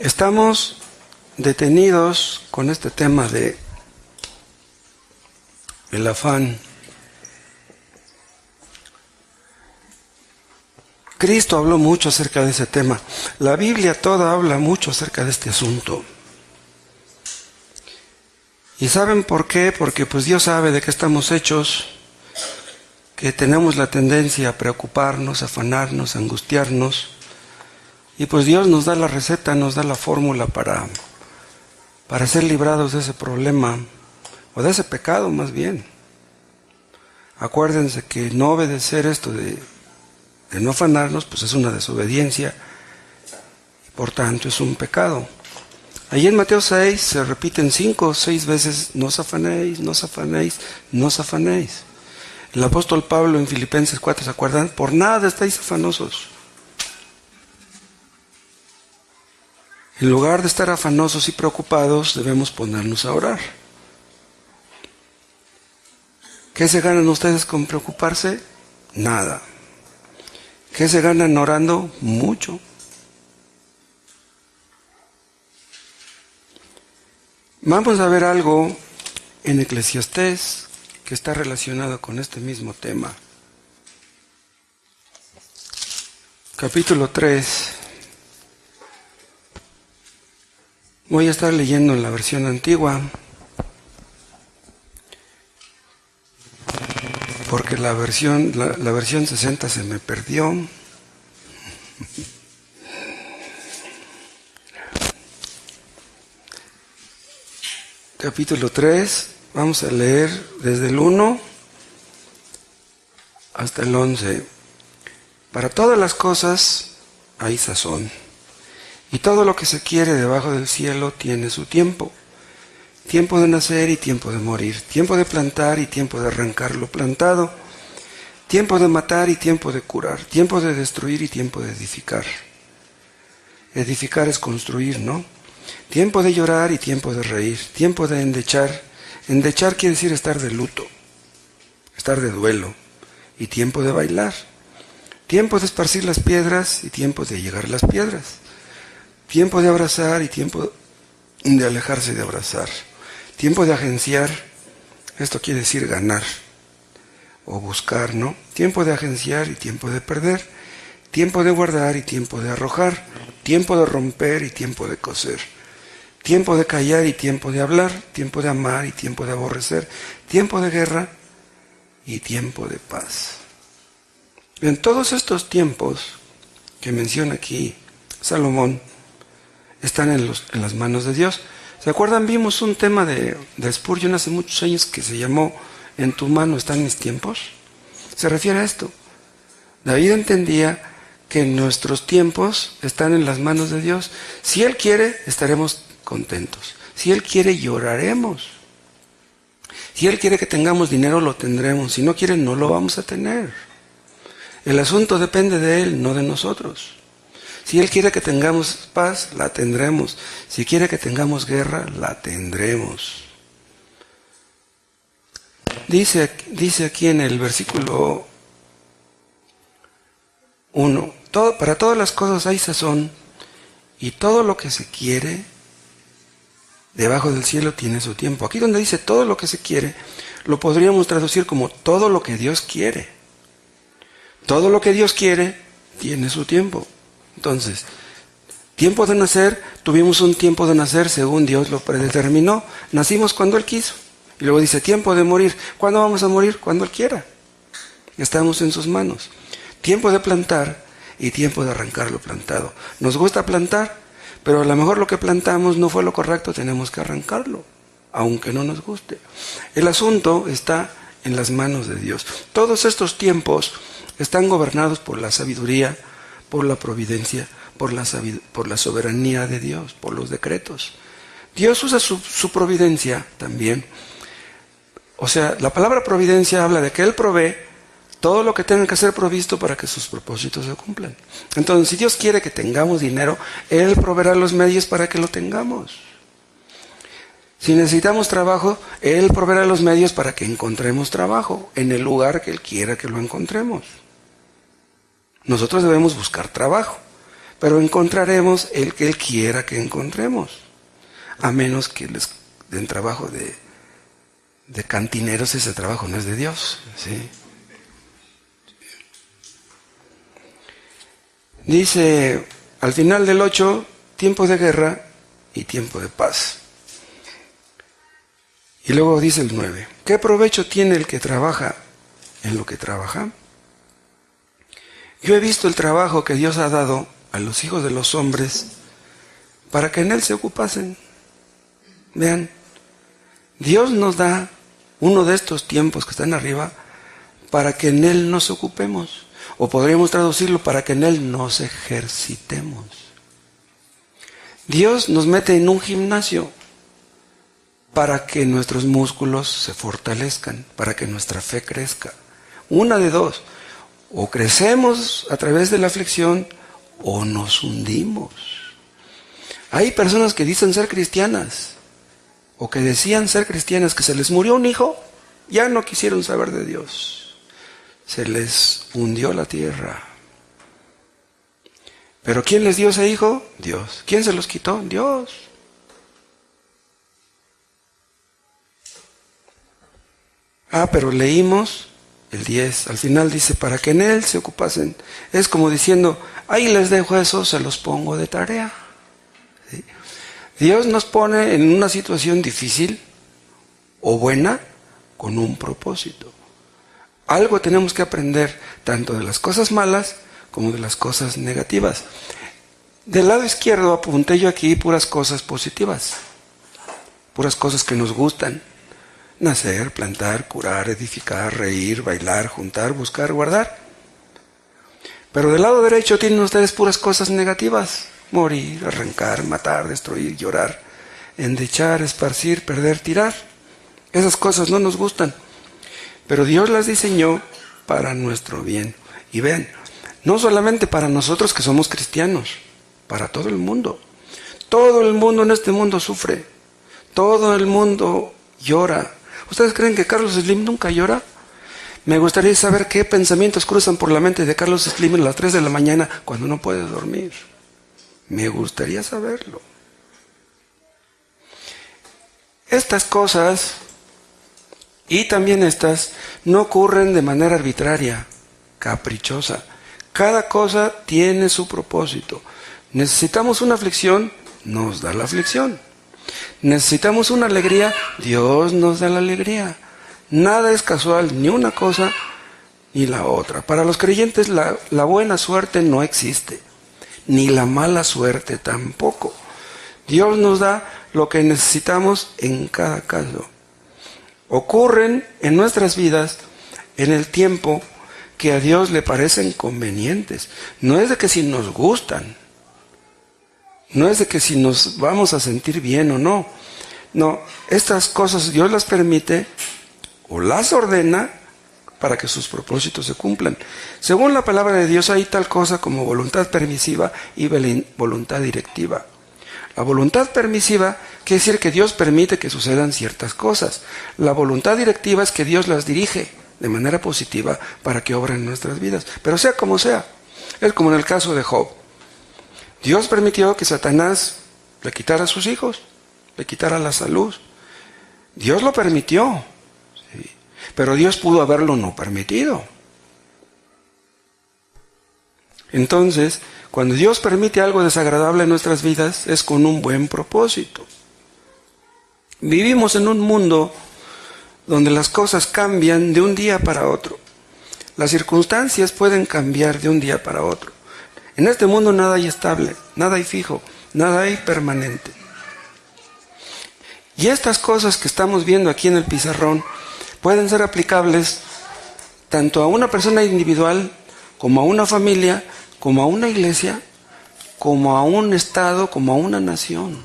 Estamos detenidos con este tema de el afán. Cristo habló mucho acerca de ese tema. La Biblia toda habla mucho acerca de este asunto. ¿Y saben por qué? Porque pues Dios sabe de qué estamos hechos, que tenemos la tendencia a preocuparnos, a afanarnos, a angustiarnos. Y pues Dios nos da la receta, nos da la fórmula para ser librados de ese problema, o de ese pecado más bien. Acuérdense que no obedecer esto de no afanarnos, pues es una desobediencia, y por tanto es un pecado. Allí en Mateo 6 se repiten 5 o 6 veces, no os afanéis, no os afanéis, no os afanéis. El apóstol Pablo en Filipenses 4, ¿se acuerdan? Por nada estáis afanosos. En lugar de estar afanosos y preocupados, debemos ponernos a orar. ¿Qué se ganan ustedes con preocuparse? Nada. ¿Qué se ganan orando? Mucho. Vamos a ver algo en Eclesiastés que está relacionado con este mismo tema. Capítulo 3. Voy a estar leyendo en la versión antigua, porque la versión 60 se me perdió. Capítulo 3, vamos a leer desde el 1 hasta el 11. Para todas las cosas hay sazón, y todo lo que se quiere debajo del cielo tiene su tiempo. Tiempo de nacer y tiempo de morir, tiempo de plantar y tiempo de arrancar lo plantado, tiempo de matar y tiempo de curar, tiempo de destruir y tiempo de edificar. Edificar es construir, ¿no? Tiempo de llorar y tiempo de reír, tiempo de endechar. Endechar quiere decir estar de luto, estar de duelo, y tiempo de bailar. Tiempo de esparcir las piedras y tiempo de llegar las piedras. Tiempo de abrazar y tiempo de alejarse de abrazar. Tiempo de agenciar, esto quiere decir ganar o buscar, ¿no? Tiempo de agenciar y tiempo de perder. Tiempo de guardar y tiempo de arrojar. Tiempo de romper y tiempo de coser. Tiempo de callar y tiempo de hablar. Tiempo de amar y tiempo de aborrecer. Tiempo de guerra y tiempo de paz. En todos estos tiempos que menciona aquí Salomón, están en las manos de Dios. ¿Se acuerdan? Vimos un tema de Spurgeon hace muchos años que se llamó ¿En tu mano están mis tiempos? Se refiere a esto. David entendía que nuestros tiempos están en las manos de Dios. Si Él quiere, estaremos contentos. Si Él quiere, lloraremos. Si Él quiere que tengamos dinero, lo tendremos. Si no quiere, no lo vamos a tener. El asunto depende de Él, no de nosotros. Si Él quiere que tengamos paz, la tendremos. Si quiere que tengamos guerra, la tendremos. Dice aquí en el versículo 1, para todas las cosas hay sazón, y todo lo que se quiere debajo del cielo tiene su tiempo. Aquí donde dice todo lo que se quiere, lo podríamos traducir como todo lo que Dios quiere. Todo lo que Dios quiere tiene su tiempo. Entonces, tiempo de nacer, tuvimos un tiempo de nacer según Dios lo predeterminó. Nacimos cuando Él quiso. Y luego dice, tiempo de morir. ¿Cuándo vamos a morir? Cuando Él quiera. Estamos en sus manos. Tiempo de plantar y tiempo de arrancar lo plantado. Nos gusta plantar, pero a lo mejor lo que plantamos no fue lo correcto, tenemos que arrancarlo, aunque no nos guste. El asunto está en las manos de Dios. Todos estos tiempos están gobernados por la sabiduría, por la providencia, por la soberanía de Dios, por los decretos. Dios usa su providencia también. O sea, la palabra providencia habla de que Él provee todo lo que tenga que ser provisto para que sus propósitos se cumplan. Entonces, si Dios quiere que tengamos dinero, Él proveerá los medios para que lo tengamos. Si necesitamos trabajo, Él proveerá los medios para que encontremos trabajo en el lugar que Él quiera que lo encontremos. Nosotros debemos buscar trabajo. pero encontraremos el que Él quiera que encontremos, a menos que les den trabajo de cantineros. Ese trabajo no es de Dios, ¿sí? Dice al final del 8, tiempo de guerra y tiempo de paz. Y luego dice el 9, ¿qué provecho tiene el que trabaja en lo que trabaja? Yo he visto el trabajo que Dios ha dado a los hijos de los hombres para que en él se ocupasen. Vean, Dios nos da uno de estos tiempos que están arriba para que en él nos ocupemos. O podríamos traducirlo para que en él nos ejercitemos. Dios nos mete en un gimnasio para que nuestros músculos se fortalezcan, para que nuestra fe crezca. Una de dos, o crecemos a través de la aflicción o nos hundimos. Hay personas que dicen ser cristianas o que decían ser cristianas, que se les murió un hijo, ya no quisieron saber de Dios. Se les hundió la tierra. ¿Pero quién les dio ese hijo? Dios. ¿Quién se los quitó? Dios. Pero leímos el 10, al final dice, para que en él se ocupasen. Es como diciendo, ahí les dejo eso, se los pongo de tarea. ¿Sí? Dios nos pone en una situación difícil o buena con un propósito. Algo tenemos que aprender, tanto de las cosas malas como de las cosas negativas. Del lado izquierdo apunté yo aquí puras cosas positivas, puras cosas que nos gustan. Nacer, plantar, curar, edificar, reír, bailar, juntar, buscar, guardar. Pero del lado derecho tienen ustedes puras cosas negativas. Morir, arrancar, matar, destruir, llorar, endechar, esparcir, perder, tirar. Esas cosas no nos gustan. Pero Dios las diseñó para nuestro bien. Y vean, no solamente para nosotros que somos cristianos, para todo el mundo. Todo el mundo en este mundo sufre. Todo el mundo llora. ¿Ustedes creen que Carlos Slim nunca llora? Me gustaría saber qué pensamientos cruzan por la mente de Carlos Slim a las 3 de la mañana cuando no puede dormir. Me gustaría saberlo. Estas cosas, y también estas, no ocurren de manera arbitraria, caprichosa. Cada cosa tiene su propósito. Necesitamos una aflicción, nos da la aflicción. Necesitamos una alegría, Dios nos da la alegría. Nada es casual, ni una cosa ni la otra. Para los creyentes la buena suerte no existe, ni la mala suerte tampoco. Dios nos da lo que necesitamos en cada caso. Ocurren en nuestras vidas en el tiempo que a Dios le parecen convenientes. No es de que si nos gustan, no es de que si nos vamos a sentir bien o no. No, estas cosas Dios las permite o las ordena para que sus propósitos se cumplan. Según la palabra de Dios hay tal cosa como voluntad permisiva y voluntad directiva. La voluntad permisiva quiere decir que Dios permite que sucedan ciertas cosas. La voluntad directiva es que Dios las dirige de manera positiva para que obren en nuestras vidas. Pero sea como sea, es como en el caso de Job. Dios permitió que Satanás le quitara a sus hijos, le quitara la salud. Dios lo permitió, ¿sí? Pero Dios pudo haberlo no permitido. Entonces, cuando Dios permite algo desagradable en nuestras vidas, es con un buen propósito. Vivimos en un mundo donde las cosas cambian de un día para otro. Las circunstancias pueden cambiar de un día para otro. En este mundo nada hay estable, nada hay fijo, nada hay permanente. Y estas cosas que estamos viendo aquí en el pizarrón pueden ser aplicables tanto a una persona individual, como a una familia, como a una iglesia, como a un estado, como a una nación.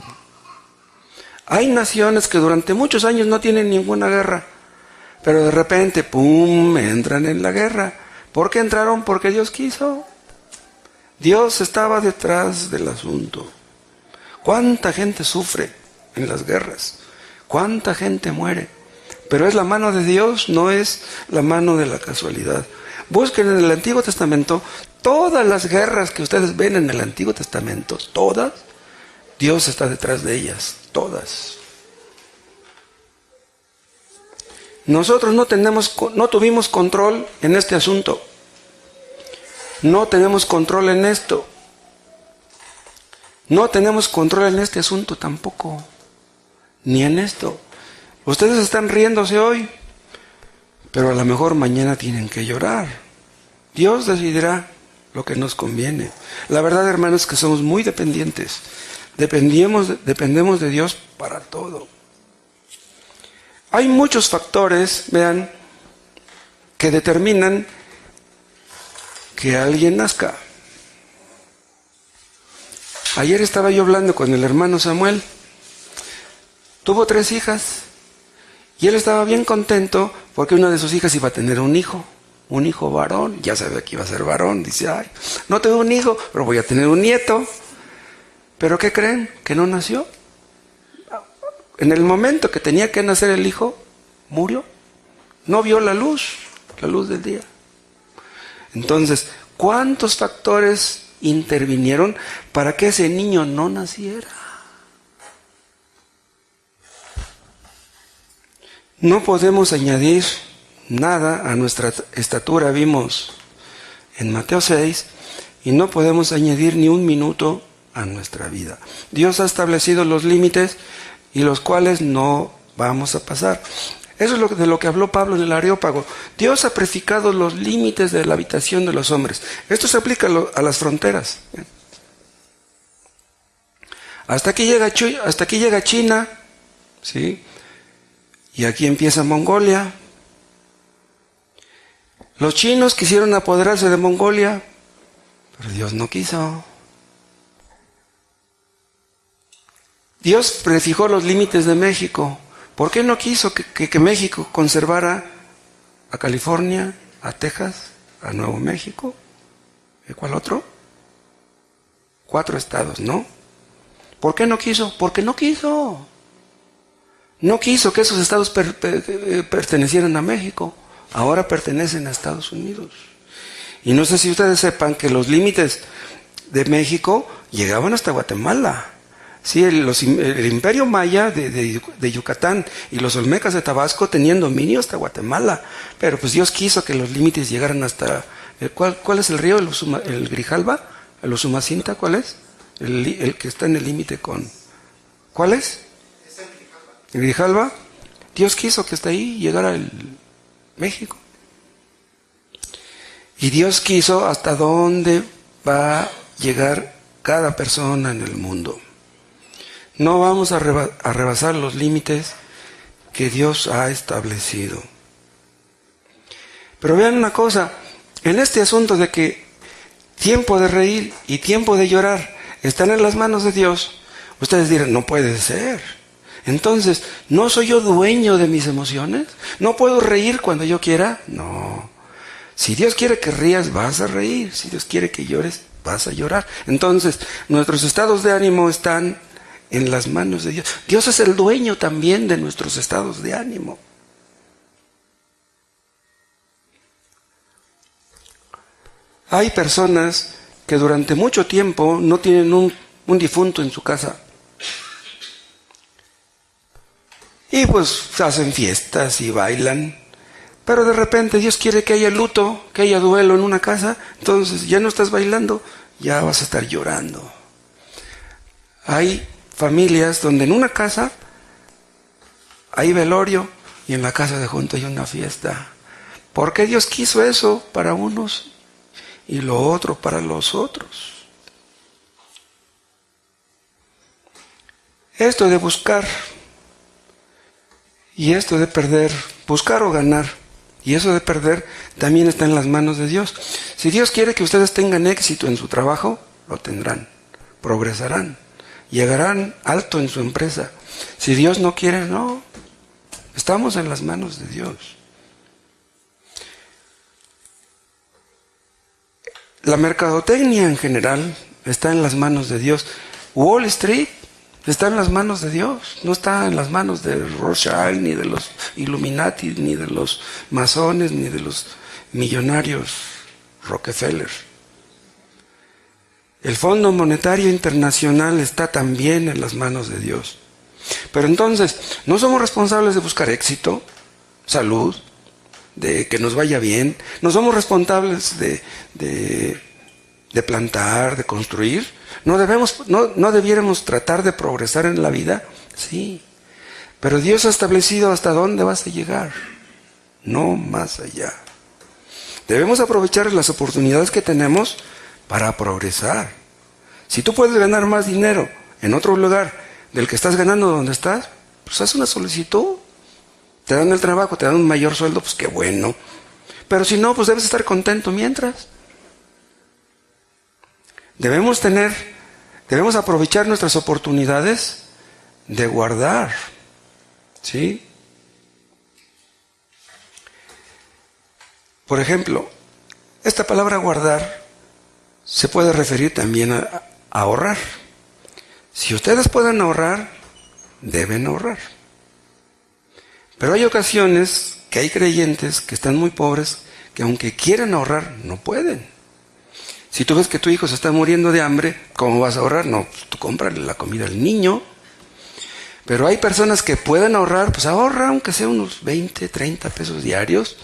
Hay naciones que durante muchos años no tienen ninguna guerra, pero de repente, ¡pum!, entran en la guerra. ¿Por qué entraron? Porque Dios quiso. Dios estaba detrás del asunto. ¿Cuánta gente sufre en las guerras? ¿Cuánta gente muere? Pero es la mano de Dios, no es la mano de la casualidad. Busquen en el Antiguo Testamento todas las guerras que ustedes ven en el Antiguo Testamento, todas, Dios está detrás de ellas, todas. Nosotros no tuvimos control en este asunto. No tenemos control en esto. No tenemos control en este asunto tampoco. Ni en esto. Ustedes están riéndose hoy, pero a lo mejor mañana tienen que llorar. Dios decidirá lo que nos conviene. La verdad, hermanos, es que somos muy dependientes. Dependemos de Dios para todo. Hay muchos factores, vean, que determinan que alguien nazca. Ayer estaba yo hablando con el hermano Samuel. Tuvo 3 hijas. Y él estaba bien contento porque una de sus hijas iba a tener un hijo varón. Ya sabía que iba a ser varón. Dice, ay, no tengo un hijo, pero voy a tener un nieto. ¿Pero qué creen? Que no nació. En el momento que tenía que nacer el hijo, murió. No vio la luz del día. Entonces, ¿cuántos factores intervinieron para que ese niño no naciera? No podemos añadir nada a nuestra estatura, vimos en Mateo 6, y no podemos añadir ni un minuto a nuestra vida. Dios ha establecido los límites y los cuales no vamos a pasar. Eso es de lo que habló Pablo en el Areópago. Dios ha prefijado los límites de la habitación de los hombres. Esto se aplica a las fronteras. Hasta aquí llega China, ¿sí? Y aquí empieza Mongolia. Los chinos quisieron apoderarse de Mongolia, pero Dios no quiso. Dios prefijó los límites de México. ¿Por qué no quiso que México conservara a California, a Texas, a Nuevo México? ¿Y cuál otro? 4 estados, ¿no? ¿Por qué no quiso? Porque no quiso. No quiso que esos estados pertenecieran a México. Ahora pertenecen a Estados Unidos. Y no sé si ustedes sepan que los límites de México llegaban hasta Guatemala. Sí, el imperio maya de Yucatán y los olmecas de Tabasco tenían dominio hasta Guatemala. Pero pues Dios quiso que los límites llegaran hasta... ¿Cuál es el río? ¿El Grijalba? ¿El Usumacinta? ¿Cuál es? El que está en el límite con... ¿Cuál es? ¿El Grijalba? Dios quiso que hasta ahí llegara el México. Y Dios quiso hasta dónde va a llegar cada persona en el mundo. No vamos a rebasar los límites que Dios ha establecido. Pero vean una cosa, en este asunto de que tiempo de reír y tiempo de llorar están en las manos de Dios, ustedes dirán, no puede ser. Entonces, ¿no soy yo dueño de mis emociones? ¿No puedo reír cuando yo quiera? No. Si Dios quiere que rías, vas a reír. Si Dios quiere que llores, vas a llorar. Entonces, nuestros estados de ánimo están en las manos de Dios. Dios es el dueño también de nuestros estados de ánimo. Hay personas que durante mucho tiempo no tienen un difunto en su casa. Y pues hacen fiestas y bailan. Pero de repente Dios quiere que haya luto, que haya duelo en una casa. Entonces ya no estás bailando, ya vas a estar llorando. Hay familias donde en una casa hay velorio y en la casa de junto hay una fiesta. ¿Por qué Dios quiso eso para unos y lo otro para los otros? Esto de buscar y esto de perder, buscar o ganar, y eso de perder también está en las manos de Dios. Si Dios quiere que ustedes tengan éxito en su trabajo, lo tendrán, progresarán. Llegarán alto en su empresa. Si Dios no quiere, no. Estamos en las manos de Dios. La mercadotecnia en general está en las manos de Dios. Wall Street está en las manos de Dios. No está en las manos de Rothschild, ni de los Illuminati, ni de los masones, ni de los millonarios Rockefeller. El Fondo Monetario Internacional está también en las manos de Dios. Pero entonces, no somos responsables de buscar éxito, salud, de que nos vaya bien. No somos responsables de plantar, de construir. No debiéramos tratar de progresar en la vida. Sí. Pero Dios ha establecido hasta dónde vas a llegar. No más allá. Debemos aprovechar las oportunidades que tenemos para progresar. Si tú puedes ganar más dinero en otro lugar del que estás ganando donde estás, pues haz una solicitud. Te dan el trabajo, te dan un mayor sueldo, pues qué bueno. Pero si no, pues debes estar contento mientras. Debemos aprovechar nuestras oportunidades de guardar. ¿Sí? Por ejemplo, esta palabra guardar se puede referir también a ahorrar. Si ustedes pueden ahorrar, deben ahorrar. Pero hay ocasiones que hay creyentes que están muy pobres, que aunque quieren ahorrar, no pueden. Si tú ves que tu hijo se está muriendo de hambre, ¿cómo vas a ahorrar? No, pues tú cómprale la comida al niño. Pero hay personas que pueden ahorrar, pues ahorra, aunque sea unos 20, 30 pesos diarios.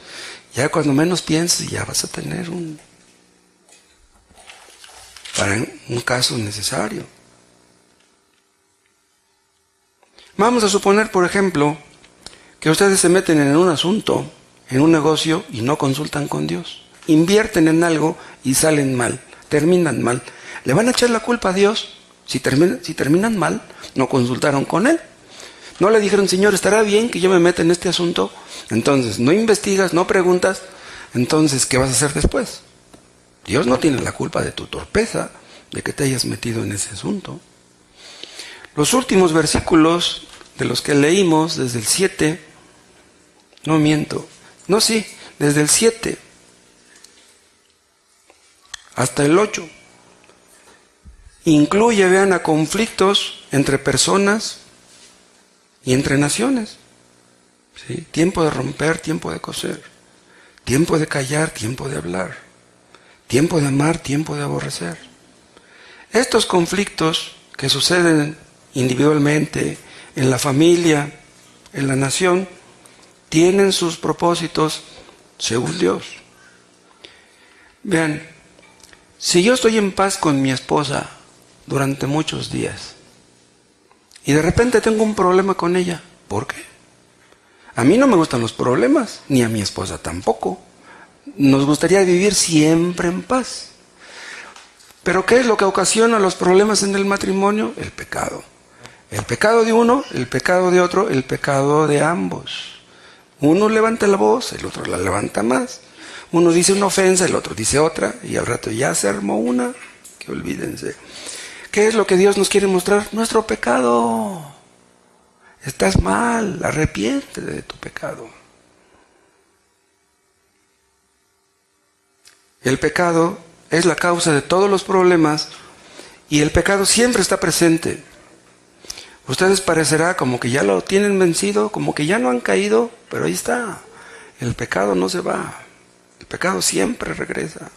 Ya cuando menos pienses, ya vas a tener para un caso necesario. Vamos a suponer, por ejemplo, que ustedes se meten en un asunto, en un negocio, y no consultan con Dios. Invierten en algo y salen mal, terminan mal. ¿Le van a echar la culpa a Dios? Si terminan mal, no consultaron con Él. No le dijeron, Señor, ¿estará bien que yo me meta en este asunto? Entonces, no investigas, no preguntas. Entonces, ¿qué vas a hacer después? Dios no tiene la culpa de tu torpeza, de que te hayas metido en ese asunto. Los últimos versículos de los que leímos, desde el 7, desde el 7 hasta el 8, incluye, vean, a conflictos entre personas y entre naciones. ¿Sí? Tiempo de romper, tiempo de coser, tiempo de callar, tiempo de hablar, tiempo de amar, tiempo de aborrecer. Estos conflictos que suceden individualmente, en la familia, en la nación, tienen sus propósitos según Dios. Vean, si yo estoy en paz con mi esposa durante muchos días y de repente tengo un problema con ella, ¿por qué? A mí no me gustan los problemas, ni a mi esposa tampoco. Nos gustaría vivir siempre en paz. ¿Pero qué es lo que ocasiona los problemas en el matrimonio? El pecado. El pecado de uno, el pecado de otro, el pecado de ambos. Uno levanta la voz, el otro la levanta más. Uno dice una ofensa, el otro dice otra, y al rato ya se armó una, que olvídense. ¿Qué es lo que Dios nos quiere mostrar? Nuestro pecado. Estás mal, arrepiéntete de tu pecado. El pecado es la causa de todos los problemas y el pecado siempre está presente. Ustedes parecerá como que ya lo tienen vencido, como que ya no han caído, pero ahí está. El pecado no se va. El pecado siempre regresa.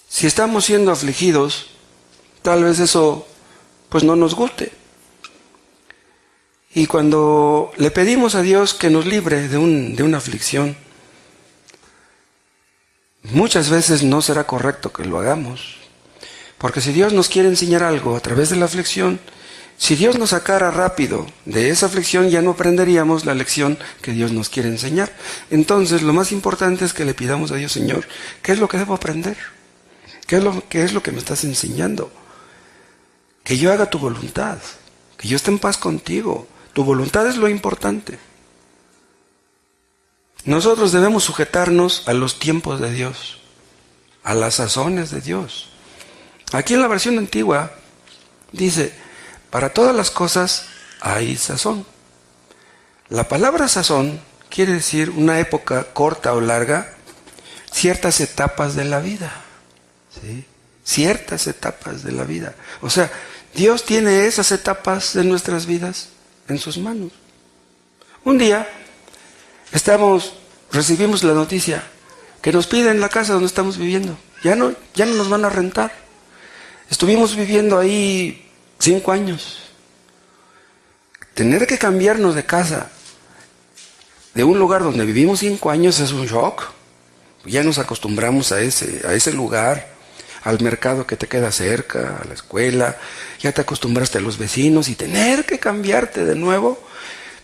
Si estamos siendo afligidos, tal vez eso pues no nos guste. Y cuando le pedimos a Dios que nos libre de una aflicción, muchas veces no será correcto que lo hagamos. Porque si Dios nos quiere enseñar algo a través de la aflicción, si Dios nos sacara rápido de esa aflicción, ya no aprenderíamos la lección que Dios nos quiere enseñar. Entonces, lo más importante es que le pidamos a Dios, Señor, ¿qué es lo que debo aprender? ¿Qué es lo que me estás enseñando? Que yo haga tu voluntad, que yo esté en paz contigo. Tu voluntad es lo importante. Nosotros debemos sujetarnos a los tiempos de Dios, a las sazones de Dios. Aquí en la versión antigua dice, para todas las cosas hay sazón. La palabra sazón quiere decir una época corta o larga, ciertas etapas de la vida. ¿Sí? Ciertas etapas de la vida. O sea, Dios tiene esas etapas de nuestras vidas en sus manos. Un día recibimos la noticia que nos piden la casa donde estamos viviendo. Ya no nos van a rentar. Estuvimos viviendo ahí 5 años. Tener que cambiarnos de casa, de un lugar donde vivimos 5 años, es un shock. Ya nos acostumbramos a ese lugar, al mercado que te queda cerca, a la escuela, ya te acostumbraste a los vecinos, y tener que cambiarte de nuevo,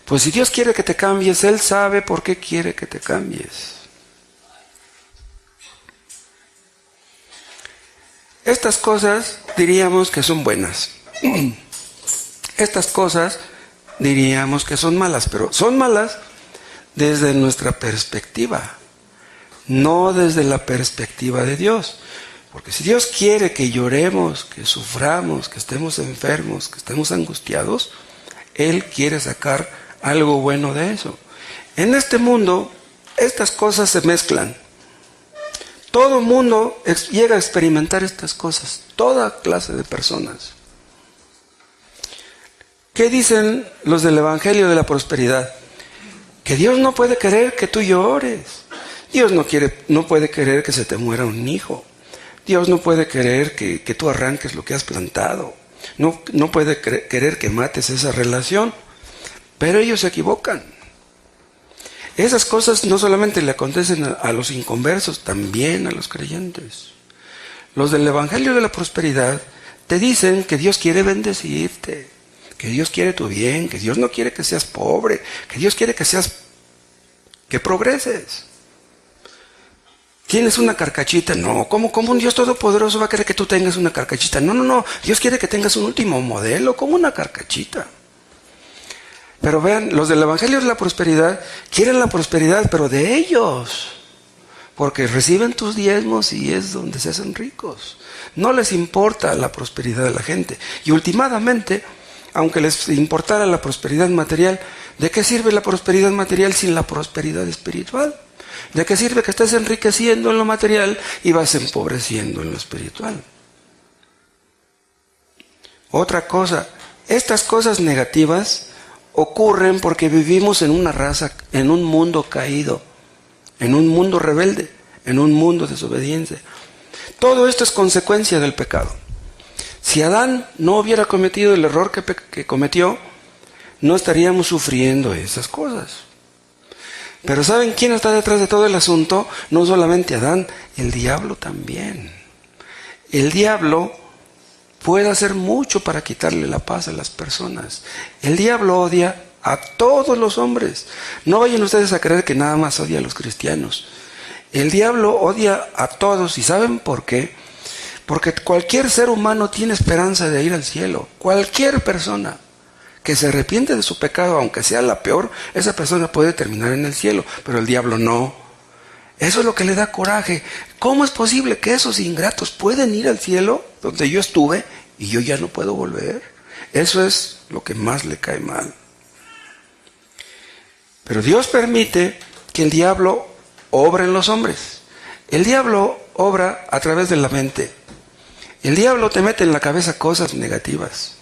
pues si Dios quiere que te cambies, Él sabe por qué quiere que te cambies. Estas cosas diríamos que son buenas. Estas cosas diríamos que son malas, pero son malas desde nuestra perspectiva, no desde la perspectiva de Dios. Porque si Dios quiere que lloremos, que suframos, que estemos enfermos, que estemos angustiados, Él quiere sacar algo bueno de eso. En este mundo, estas cosas se mezclan. Todo mundo llega a experimentar estas cosas, toda clase de personas. ¿Qué dicen los del Evangelio de la Prosperidad? Que Dios no puede querer que tú llores. Dios no puede querer que se te muera un hijo. Dios no puede querer que tú arranques lo que has plantado. No puede querer que mates esa relación. Pero ellos se equivocan. Esas cosas no solamente le acontecen a los inconversos, también a los creyentes. Los del Evangelio de la Prosperidad te dicen que Dios quiere bendecirte, que Dios quiere tu bien, que Dios no quiere que seas pobre, que Dios quiere que progreses. ¿Tienes una carcachita? No. ¿Cómo un Dios todopoderoso va a querer que tú tengas una carcachita? No. Dios quiere que tengas un último modelo, como una carcachita. Pero vean, los del Evangelio de la Prosperidad quieren la prosperidad, pero de ellos. Porque reciben tus diezmos y es donde se hacen ricos. No les importa la prosperidad de la gente. Y últimamente, aunque les importara la prosperidad material, ¿de qué sirve la prosperidad material sin la prosperidad espiritual? ¿De qué sirve que estés enriqueciendo en lo material y vas empobreciendo en lo espiritual? Otra cosa, estas cosas negativas ocurren porque vivimos en una raza, en un mundo caído, en un mundo rebelde, en un mundo desobediente. Todo esto es consecuencia del pecado. Si Adán no hubiera cometido el error que cometió, no estaríamos sufriendo esas cosas. Pero ¿saben quién está detrás de todo el asunto? No solamente Adán, el diablo también. El diablo puede hacer mucho para quitarle la paz a las personas. El diablo odia a todos los hombres. No vayan ustedes a creer que nada más odia a los cristianos. El diablo odia a todos. ¿Y saben por qué? Porque cualquier ser humano tiene esperanza de ir al cielo. Cualquier persona que se arrepiente de su pecado, aunque sea la peor, esa persona puede terminar en el cielo, pero el diablo no. Eso es lo que le da coraje. ¿Cómo es posible que esos ingratos pueden ir al cielo donde yo estuve y yo ya no puedo volver? Eso es lo que más le cae mal. Pero Dios permite que el diablo obra en los hombres. El diablo obra a través de la mente. El diablo te mete en la cabeza cosas negativas.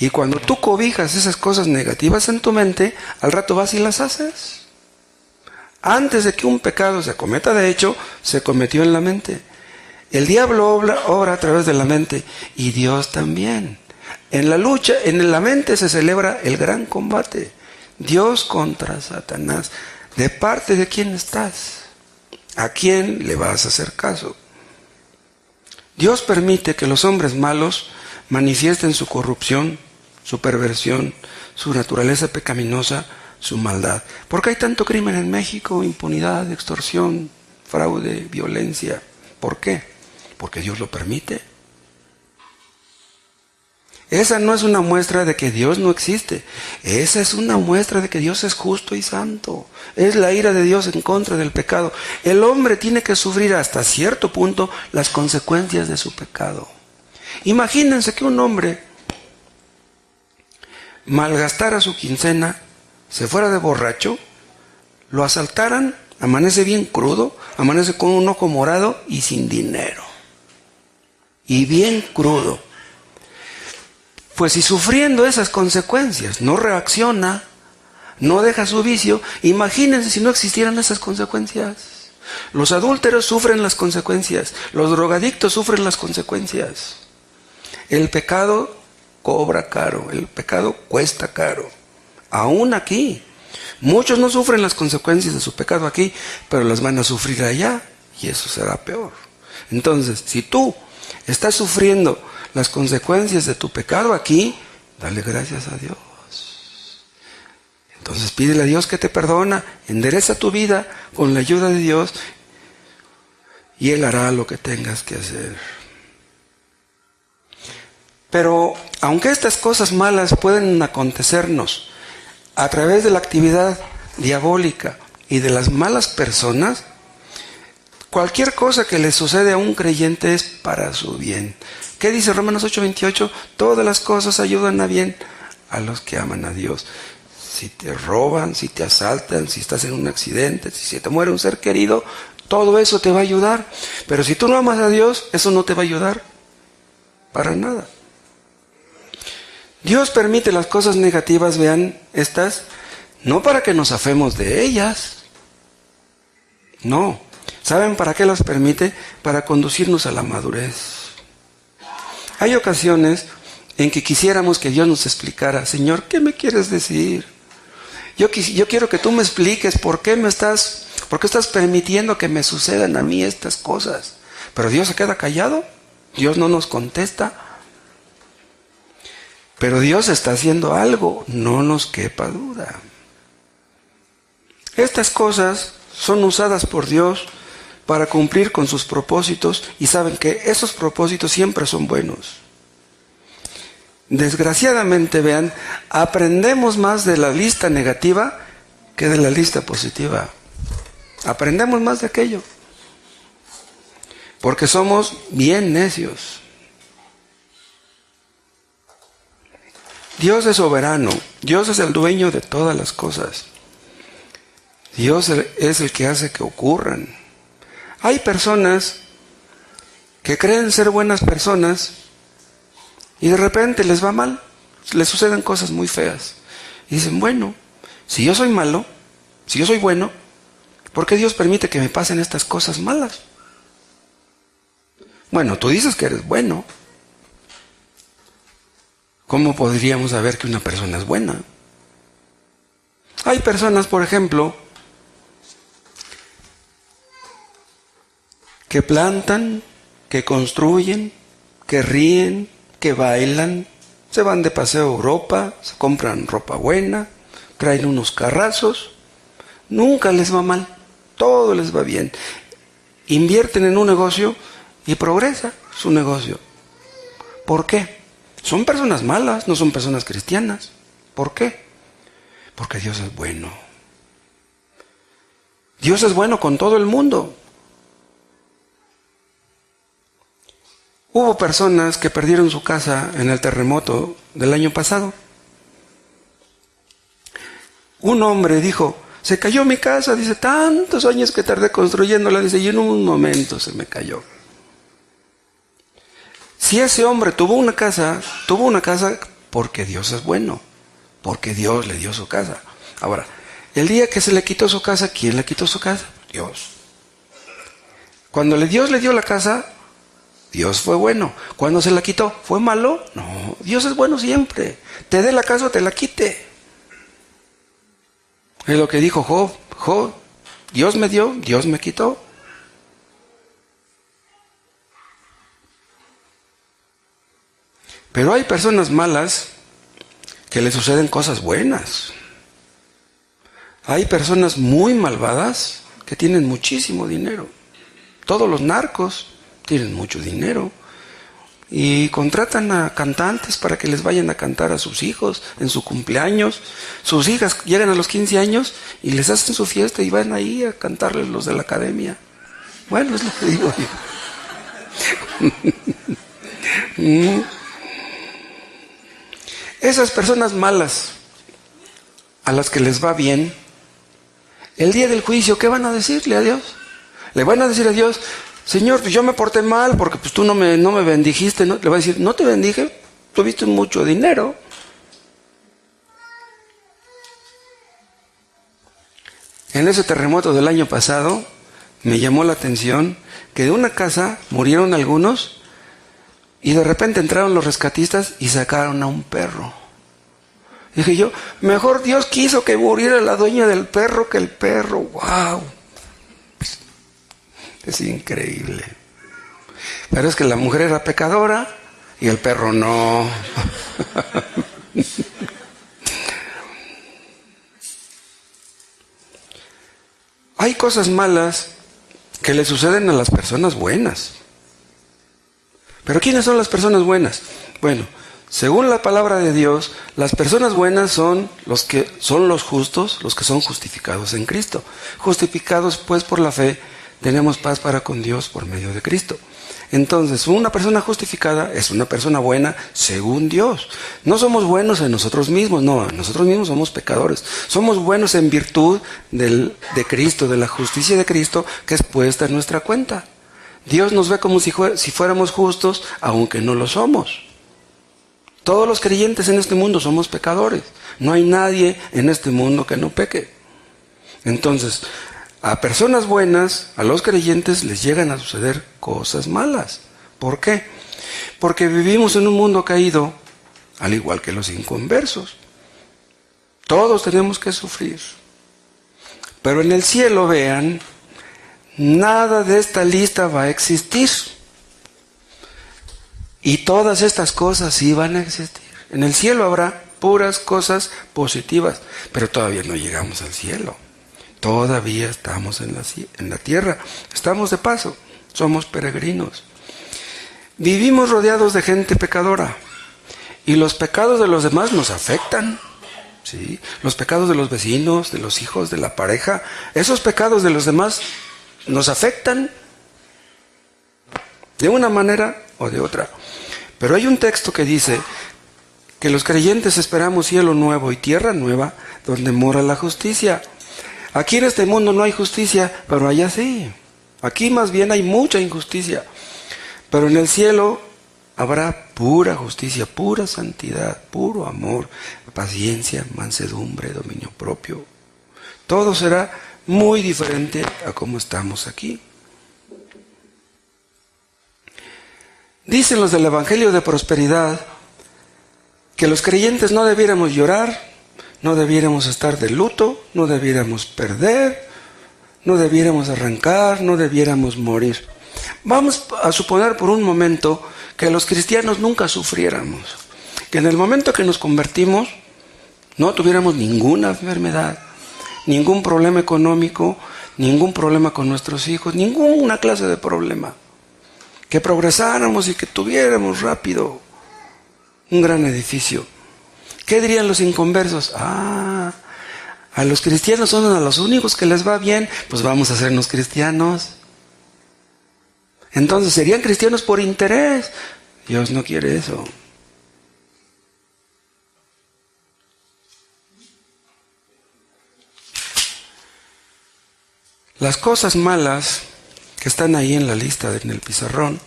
Y cuando tú cobijas esas cosas negativas en tu mente, al rato vas y las haces. Antes de que un pecado se cometa, de hecho, se cometió en la mente. El diablo obra a través de la mente y Dios también. En la lucha, en la mente se celebra el gran combate. Dios contra Satanás. ¿De parte de quién estás? ¿A quién le vas a hacer caso? Dios permite que los hombres malos manifiesten su corrupción, su perversión, su naturaleza pecaminosa, su maldad. ¿Por qué hay tanto crimen en México? Impunidad, extorsión, fraude, violencia. ¿Por qué? Porque Dios lo permite. Esa no es una muestra de que Dios no existe. Esa es una muestra de que Dios es justo y santo. Es la ira de Dios en contra del pecado. El hombre tiene que sufrir hasta cierto punto las consecuencias de su pecado. Imagínense que un hombre malgastara su quincena, se fuera de borracho, lo asaltaran, amanece bien crudo, amanece con un ojo morado y sin dinero. Y bien crudo. Pues si sufriendo esas consecuencias no reacciona, no deja su vicio. Imagínense si no existieran esas consecuencias. Los adúlteros sufren las consecuencias, los drogadictos sufren las consecuencias. El pecado cobra caro, el pecado cuesta caro. Aún aquí, muchos no sufren las consecuencias de su pecado aquí, pero las van a sufrir allá, y eso será peor. Entonces, si tú estás sufriendo las consecuencias de tu pecado aquí, dale gracias a Dios. Entonces pídele a Dios que te perdona, endereza tu vida con la ayuda de Dios y Él hará lo que tengas que hacer. Pero aunque estas cosas malas pueden acontecernos a través de la actividad diabólica y de las malas personas, cualquier cosa que le sucede a un creyente es para su bien. ¿Qué dice Romanos 8:28? Todas las cosas ayudan a bien a los que aman a Dios. Si te roban, si te asaltan, si estás en un accidente, si se te muere un ser querido, todo eso te va a ayudar. Pero si tú no amas a Dios, eso no te va a ayudar para nada. Dios permite las cosas negativas, vean, estas, no para que nos afemos de ellas. No. ¿Saben para qué las permite? Para conducirnos a la madurez. Hay ocasiones en que quisiéramos que Dios nos explicara, Señor, ¿qué me quieres decir? Yo quiero que tú me expliques por qué estás permitiendo que me sucedan a mí estas cosas. Pero Dios se queda callado, Dios no nos contesta. Pero Dios está haciendo algo, no nos quepa duda. Estas cosas son usadas por Dios para cumplir con sus propósitos, y saben que esos propósitos siempre son buenos. Desgraciadamente, vean, aprendemos más de la lista negativa que de la lista positiva. Aprendemos más de aquello, porque somos bien necios. Dios es soberano, Dios es el dueño de todas las cosas. Dios es el que hace que ocurran. Hay personas que creen ser buenas personas y de repente les va mal, les suceden cosas muy feas. Y dicen, bueno, si yo soy malo, si yo soy bueno, ¿por qué Dios permite que me pasen estas cosas malas? Bueno, tú dices que eres bueno. ¿Cómo podríamos saber que una persona es buena? Hay personas, por ejemplo, que plantan, que construyen, que ríen, que bailan, se van de paseo a Europa, se compran ropa buena, traen unos carrazos, nunca les va mal, todo les va bien. Invierten en un negocio y progresa su negocio. ¿Por qué? Son personas malas, no son personas cristianas. ¿Por qué? Porque Dios es bueno. Dios es bueno con todo el mundo. Hubo personas que perdieron su casa en el terremoto del año pasado. Un hombre dijo, se cayó mi casa, dice, tantos años que tardé construyéndola, dice, y en un momento se me cayó. Si ese hombre tuvo una casa porque Dios es bueno, porque Dios le dio su casa. Ahora, el día que se le quitó su casa, ¿quién le quitó su casa? Dios. Cuando Dios le dio la casa, Dios fue bueno. Cuando se la quitó, ¿fue malo? No, Dios es bueno siempre. Te dé la casa o te la quite. Es lo que dijo Job. Job, Dios me dio, Dios me quitó. Pero hay personas malas que le suceden cosas buenas. Hay personas muy malvadas que tienen muchísimo dinero. Todos los narcos tienen mucho dinero y contratan a cantantes para que les vayan a cantar a sus hijos en su cumpleaños. Sus hijas llegan a los 15 años y les hacen su fiesta y van ahí a cantarles los de la academia. Bueno, es lo que digo yo. Esas personas malas, a las que les va bien, el día del juicio, ¿qué van a decirle a Dios? Le van a decir a Dios, Señor, pues yo me porté mal porque pues tú no me bendijiste. ¿No? Le va a decir, no te bendije, tuviste mucho dinero. En ese terremoto del año pasado, me llamó la atención que de una casa murieron algunos y de repente entraron los rescatistas y sacaron a un perro. Dije yo, mejor Dios quiso que muriera la dueña del perro que el perro. ¡Wow! Es increíble. Pero es que la mujer era pecadora y el perro no. Hay cosas malas que le suceden a las personas buenas. ¿Pero quiénes son las personas buenas? Bueno, según la palabra de Dios, las personas buenas son los que son los justos, los que son justificados en Cristo. Justificados pues por la fe, tenemos paz para con Dios por medio de Cristo. Entonces, una persona justificada es una persona buena según Dios. No somos buenos en nosotros mismos, no, nosotros mismos somos pecadores. Somos buenos en virtud de Cristo, de la justicia de Cristo que es puesta en nuestra cuenta. Dios nos ve como si fuéramos justos, aunque no lo somos. Todos los creyentes en este mundo somos pecadores. No hay nadie en este mundo que no peque. Entonces, a personas buenas, a los creyentes, les llegan a suceder cosas malas. ¿Por qué? Porque vivimos en un mundo caído, al igual que los inconversos. Todos tenemos que sufrir. Pero en el cielo, vean, nada de esta lista va a existir. Y todas estas cosas sí van a existir. En el cielo habrá puras cosas positivas, pero todavía no llegamos al cielo. Todavía estamos en la tierra, estamos de paso, somos peregrinos. Vivimos rodeados de gente pecadora y los pecados de los demás nos afectan. ¿Sí? Los pecados de los vecinos, de los hijos, de la pareja, esos pecados de los demás nos afectan de una manera o de otra. Pero hay un texto que dice que los creyentes esperamos cielo nuevo y tierra nueva donde mora la justicia. Aquí en este mundo no hay justicia, pero allá sí. Aquí más bien hay mucha injusticia. Pero en el cielo habrá pura justicia, pura santidad, puro amor, paciencia, mansedumbre, dominio propio. Todo será muy diferente a como estamos aquí. Dicen los del Evangelio de Prosperidad que los creyentes no debiéramos llorar, no debiéramos estar de luto, no debiéramos perder, no debiéramos arrancar, no debiéramos morir. Vamos a suponer por un momento que los cristianos nunca sufriéramos, que en el momento que nos convertimos no tuviéramos ninguna enfermedad, ningún problema económico, ningún problema con nuestros hijos, ninguna clase de problema. Que progresáramos y que tuviéramos rápido un gran edificio. ¿Qué dirían los inconversos? A los cristianos son a los únicos que les va bien, pues vamos a hacernos cristianos. Entonces serían cristianos por interés. Dios no quiere eso. Las cosas malas que están ahí en la lista, en el pizarrón,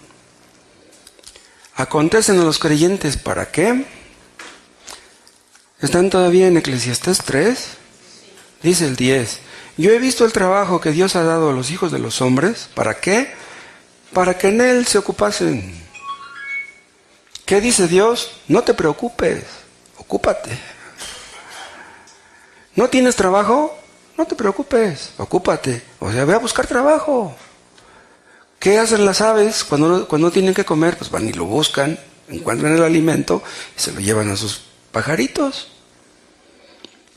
acontecen a los creyentes, ¿para qué? ¿Están todavía en Eclesiastés 3? Dice el 10. Yo he visto el trabajo que Dios ha dado a los hijos de los hombres. ¿Para qué? Para que en él se ocupasen. ¿Qué dice Dios? No te preocupes, ocúpate. ¿No tienes trabajo? No te preocupes, ocúpate. O sea, ve a buscar trabajo. ¿Qué hacen las aves cuando no tienen que comer? Pues van y lo buscan, encuentran el alimento y se lo llevan a sus pajaritos.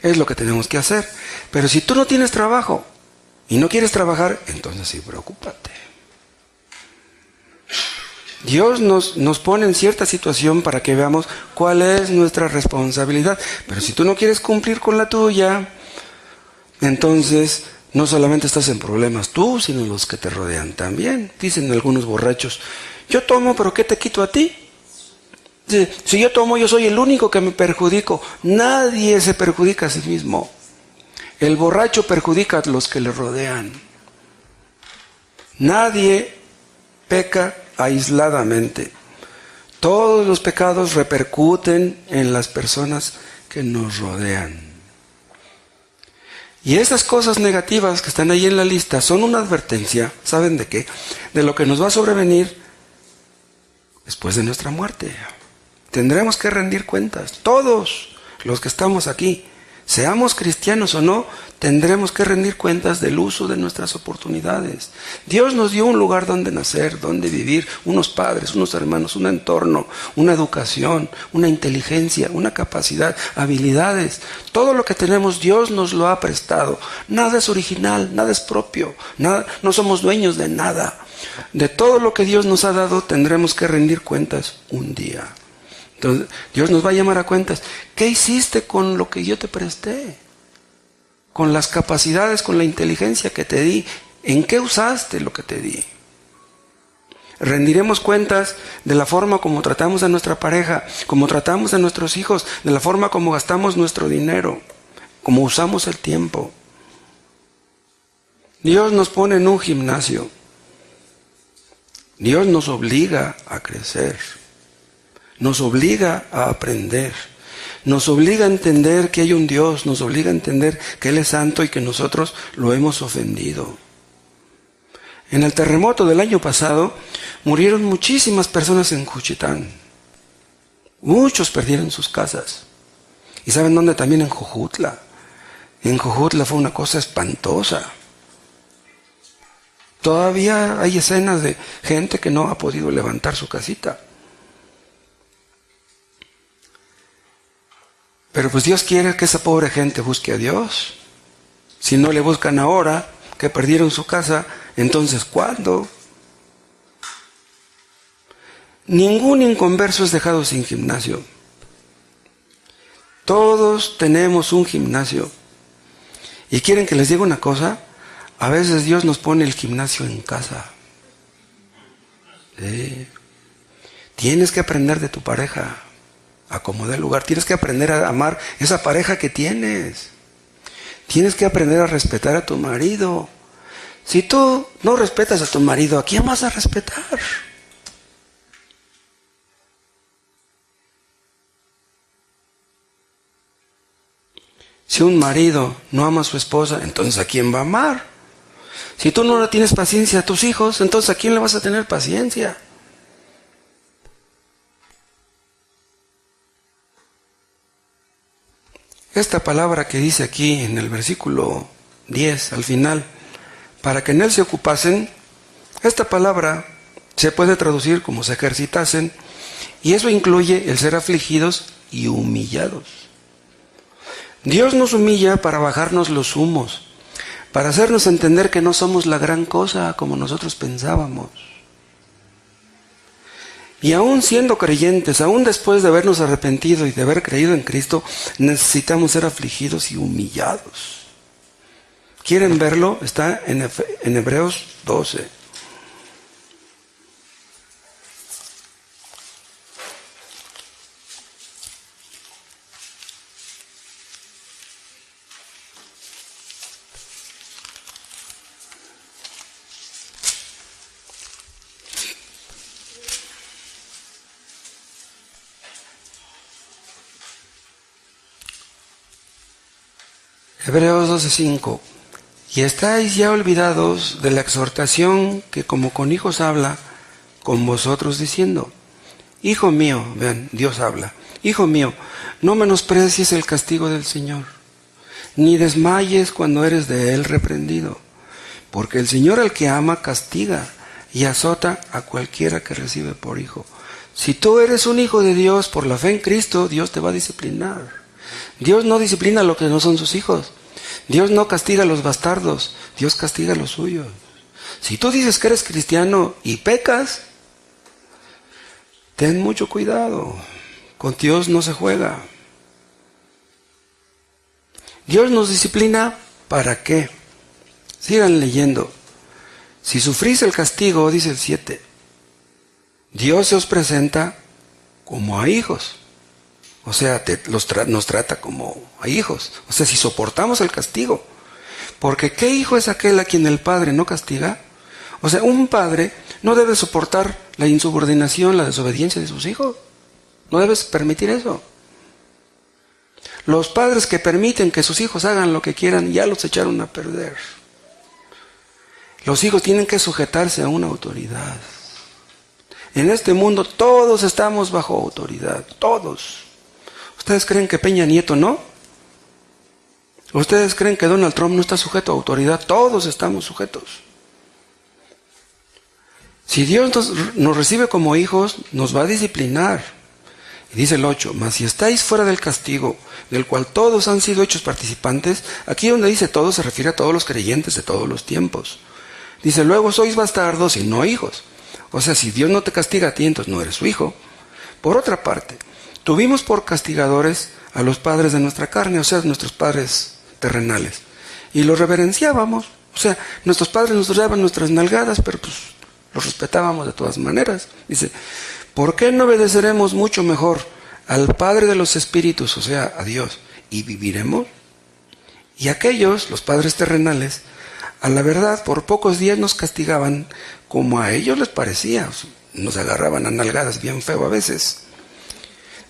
Es lo que tenemos que hacer. Pero si tú no tienes trabajo y no quieres trabajar, entonces sí, preocúpate. Dios nos pone en cierta situación para que veamos cuál es nuestra responsabilidad. Pero si tú no quieres cumplir con la tuya, entonces no solamente estás en problemas tú, sino los que te rodean también. Dicen algunos borrachos, yo tomo, pero ¿qué te quito a ti? Si yo tomo, yo soy el único que me perjudico. Nadie se perjudica a sí mismo. El borracho perjudica a los que le rodean. Nadie peca aisladamente. Todos los pecados repercuten en las personas que nos rodean. Y esas cosas negativas que están ahí en la lista son una advertencia, ¿saben de qué? De lo que nos va a sobrevenir después de nuestra muerte. Tendremos que rendir cuentas, todos los que estamos aquí, seamos cristianos o no, tendremos que rendir cuentas del uso de nuestras oportunidades. Dios nos dio un lugar donde nacer, donde vivir, unos padres, unos hermanos, un entorno, una educación, una inteligencia, una capacidad, habilidades. Todo lo que tenemos Dios nos lo ha prestado. Nada es original, nada es propio, nada, no somos dueños de nada. De todo lo que Dios nos ha dado tendremos que rendir cuentas un día. Entonces, Dios nos va a llamar a cuentas. ¿Qué hiciste con lo que yo te presté? Con las capacidades, con la inteligencia que te di. ¿En qué usaste lo que te di? Rendiremos cuentas de la forma como tratamos a nuestra pareja, como tratamos a nuestros hijos, de la forma como gastamos nuestro dinero, como usamos el tiempo. Dios nos pone en un gimnasio. Dios nos obliga a crecer. Nos obliga a aprender, nos obliga a entender que hay un Dios, nos obliga a entender que Él es santo y que nosotros lo hemos ofendido. En el terremoto del año pasado murieron muchísimas personas en Juchitán. Muchos perdieron sus casas. ¿Y saben dónde? También en Jojutla. En Jojutla fue una cosa espantosa. Todavía hay escenas de gente que no ha podido levantar su casita. Pero pues Dios quiere que esa pobre gente busque a Dios. Si no le buscan ahora, que perdieron su casa, entonces ¿cuándo? Ningún inconverso es dejado sin gimnasio. Todos tenemos un gimnasio. ¿Y quieren que les diga una cosa? A veces Dios nos pone el gimnasio en casa. ¿Sí? Tienes que aprender de tu pareja. Acomodar el lugar. Tienes que aprender a amar esa pareja que tienes. Tienes que aprender a respetar a tu marido. Si tú no respetas a tu marido, ¿a quién vas a respetar? Si un marido no ama a su esposa, entonces ¿a quién va a amar? Si tú no le tienes paciencia a tus hijos, entonces ¿a quién le vas a tener paciencia? Esta palabra que dice aquí en el versículo 10, al final, para que en él se ocupasen, esta palabra se puede traducir como se ejercitasen, y eso incluye el ser afligidos y humillados. Dios nos humilla para bajarnos los humos, para hacernos entender que no somos la gran cosa como nosotros pensábamos. Y aún siendo creyentes, aún después de habernos arrepentido y de haber creído en Cristo, necesitamos ser afligidos y humillados. ¿Quieren verlo? Está en Hebreos 12. Hebreos 12:5. Y estáis ya olvidados de la exhortación que como con hijos habla con vosotros diciendo: Hijo mío, vean, Dios habla, Hijo mío, no menosprecies el castigo del Señor, ni desmayes cuando eres de Él reprendido, porque el Señor al que ama castiga y azota a cualquiera que recibe por hijo. Si tú eres un hijo de Dios por la fe en Cristo, Dios te va a disciplinar. Dios no disciplina a los que no son sus hijos. Dios no castiga a los bastardos. Dios castiga a los suyos. Si tú dices que eres cristiano y pecas, ten mucho cuidado. Con Dios no se juega. Dios nos disciplina, ¿para qué? Sigan leyendo. Si sufrís el castigo, dice el 7, Dios se os presenta como a hijos. O sea, nos trata como a hijos. O sea, si soportamos el castigo. Porque ¿qué hijo es aquel a quien el padre no castiga? O sea, un padre no debe soportar la insubordinación, la desobediencia de sus hijos. No debes permitir eso. Los padres que permiten que sus hijos hagan lo que quieran ya los echaron a perder. Los hijos tienen que sujetarse a una autoridad. En este mundo todos estamos bajo autoridad, todos. ¿Ustedes creen que Peña Nieto no? ¿Ustedes creen que Donald Trump no está sujeto a autoridad? Todos estamos sujetos. Si Dios nos recibe como hijos, nos va a disciplinar. Y dice el 8, mas si estáis fuera del castigo, del cual todos han sido hechos participantes, aquí donde dice todos se refiere a todos los creyentes de todos los tiempos. Dice, luego sois bastardos y no hijos. O sea, si Dios no te castiga a ti, entonces no eres su hijo. Por otra parte, tuvimos por castigadores a los padres de nuestra carne, o sea, nuestros padres terrenales. Y los reverenciábamos. O sea, nuestros padres nos daban nuestras nalgadas, pero pues los respetábamos de todas maneras. Dice, ¿por qué no obedeceremos mucho mejor al Padre de los Espíritus, o sea, a Dios, y viviremos? Y aquellos, los padres terrenales, a la verdad, por pocos días nos castigaban como a ellos les parecía. Nos agarraban a nalgadas bien feo a veces.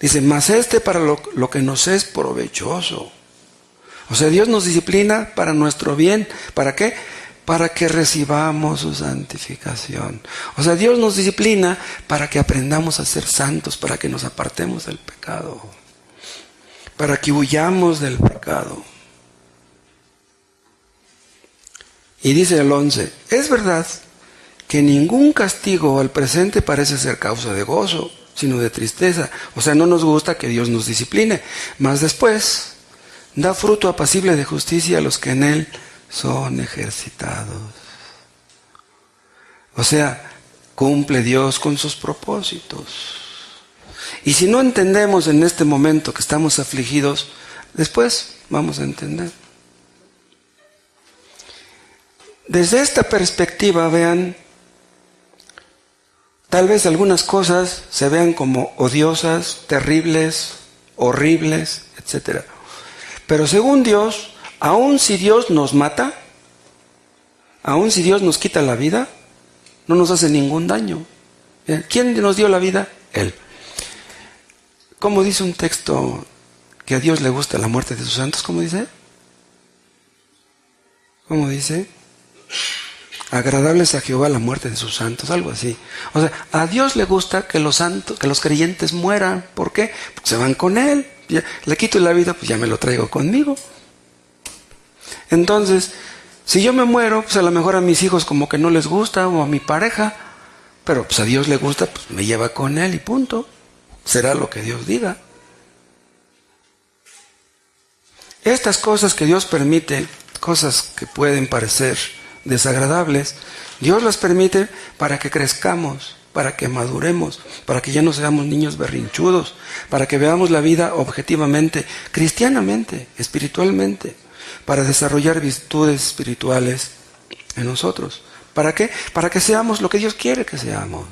Dice, mas para lo que nos es provechoso. O sea, Dios nos disciplina para nuestro bien. ¿Para qué? Para que recibamos su santificación. O sea, Dios nos disciplina para que aprendamos a ser santos, para que nos apartemos del pecado, para que huyamos del pecado. Y dice el 11, es verdad que ningún castigo al presente parece ser causa de gozo, sino de tristeza. O sea, no nos gusta que Dios nos discipline, mas después da fruto apacible de justicia a los que en Él son ejercitados. O sea, cumple Dios con sus propósitos. Y si no entendemos en este momento que estamos afligidos, después vamos a entender. Desde esta perspectiva, vean, tal vez algunas cosas se vean como odiosas, terribles, horribles, etc. Pero según Dios, aun si Dios nos mata, aun si Dios nos quita la vida, no nos hace ningún daño. ¿Quién nos dio la vida? Él. ¿Cómo dice un texto que a Dios le gusta la muerte de sus santos? ¿Cómo dice? ¿Cómo dice? Agradables a Jehová la muerte de sus santos, algo así. O sea, a Dios le gusta que los santos, que los creyentes mueran. ¿Por qué? Porque se van con Él. Ya, le quito la vida, pues ya me lo traigo conmigo. Entonces, si yo me muero, pues a lo mejor a mis hijos como que no les gusta, o a mi pareja, pero pues a Dios le gusta, pues me lleva con Él y punto. Será lo que Dios diga. Estas cosas que Dios permite, cosas que pueden parecer desagradables, Dios las permite para que crezcamos, para que maduremos, para que ya no seamos niños berrinchudos, para que veamos la vida objetivamente, cristianamente, espiritualmente, para desarrollar virtudes espirituales en nosotros. ¿Para qué? Para que seamos lo que Dios quiere que seamos.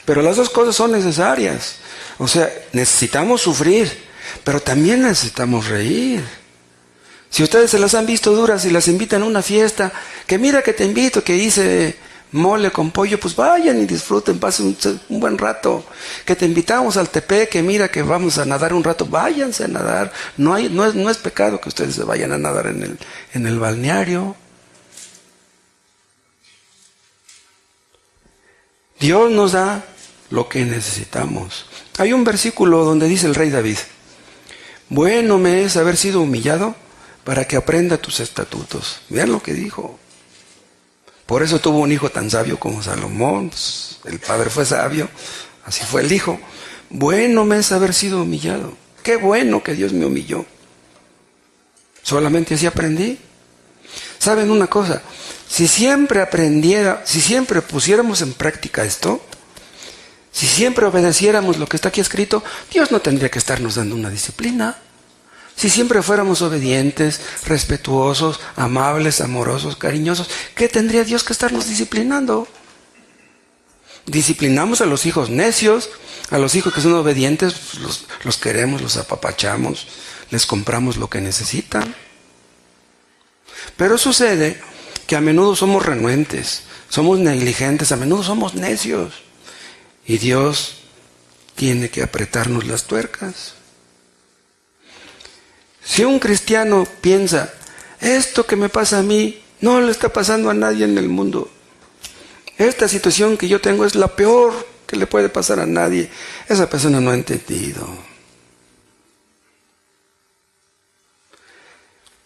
Pero las dos cosas son necesarias. O sea, necesitamos sufrir, pero también necesitamos reír. Si ustedes se las han visto duras y las invitan a una fiesta, que mira que te invito, que hice mole con pollo, pues vayan y disfruten, pasen un buen rato. Que te invitamos al Tepe, que mira que vamos a nadar un rato, váyanse a nadar. No es pecado que ustedes se vayan a nadar en el balneario. Dios nos da lo que necesitamos. Hay un versículo donde dice el rey David, bueno me es haber sido humillado para que aprenda tus estatutos. Vean lo que dijo. Por eso tuvo un hijo tan sabio como Salomón. Pues, el padre fue sabio, así fue el hijo. Bueno me es haber sido humillado. Qué bueno que Dios me humilló. Solamente así aprendí. ¿Saben una cosa? Si siempre pusiéramos en práctica esto, si siempre obedeciéramos lo que está aquí escrito, Dios no tendría que estarnos dando una disciplina. Si siempre fuéramos obedientes, respetuosos, amables, amorosos, cariñosos, ¿qué tendría Dios que estarnos disciplinando? Disciplinamos a los hijos necios, a los hijos que son obedientes, los queremos, los apapachamos, les compramos lo que necesitan. Pero sucede que a menudo somos renuentes, somos negligentes, a menudo somos necios. Y Dios tiene que apretarnos las tuercas. Si un cristiano piensa, esto que me pasa a mí no le está pasando a nadie en el mundo, esta situación que yo tengo es la peor que le puede pasar a nadie, esa persona no ha entendido.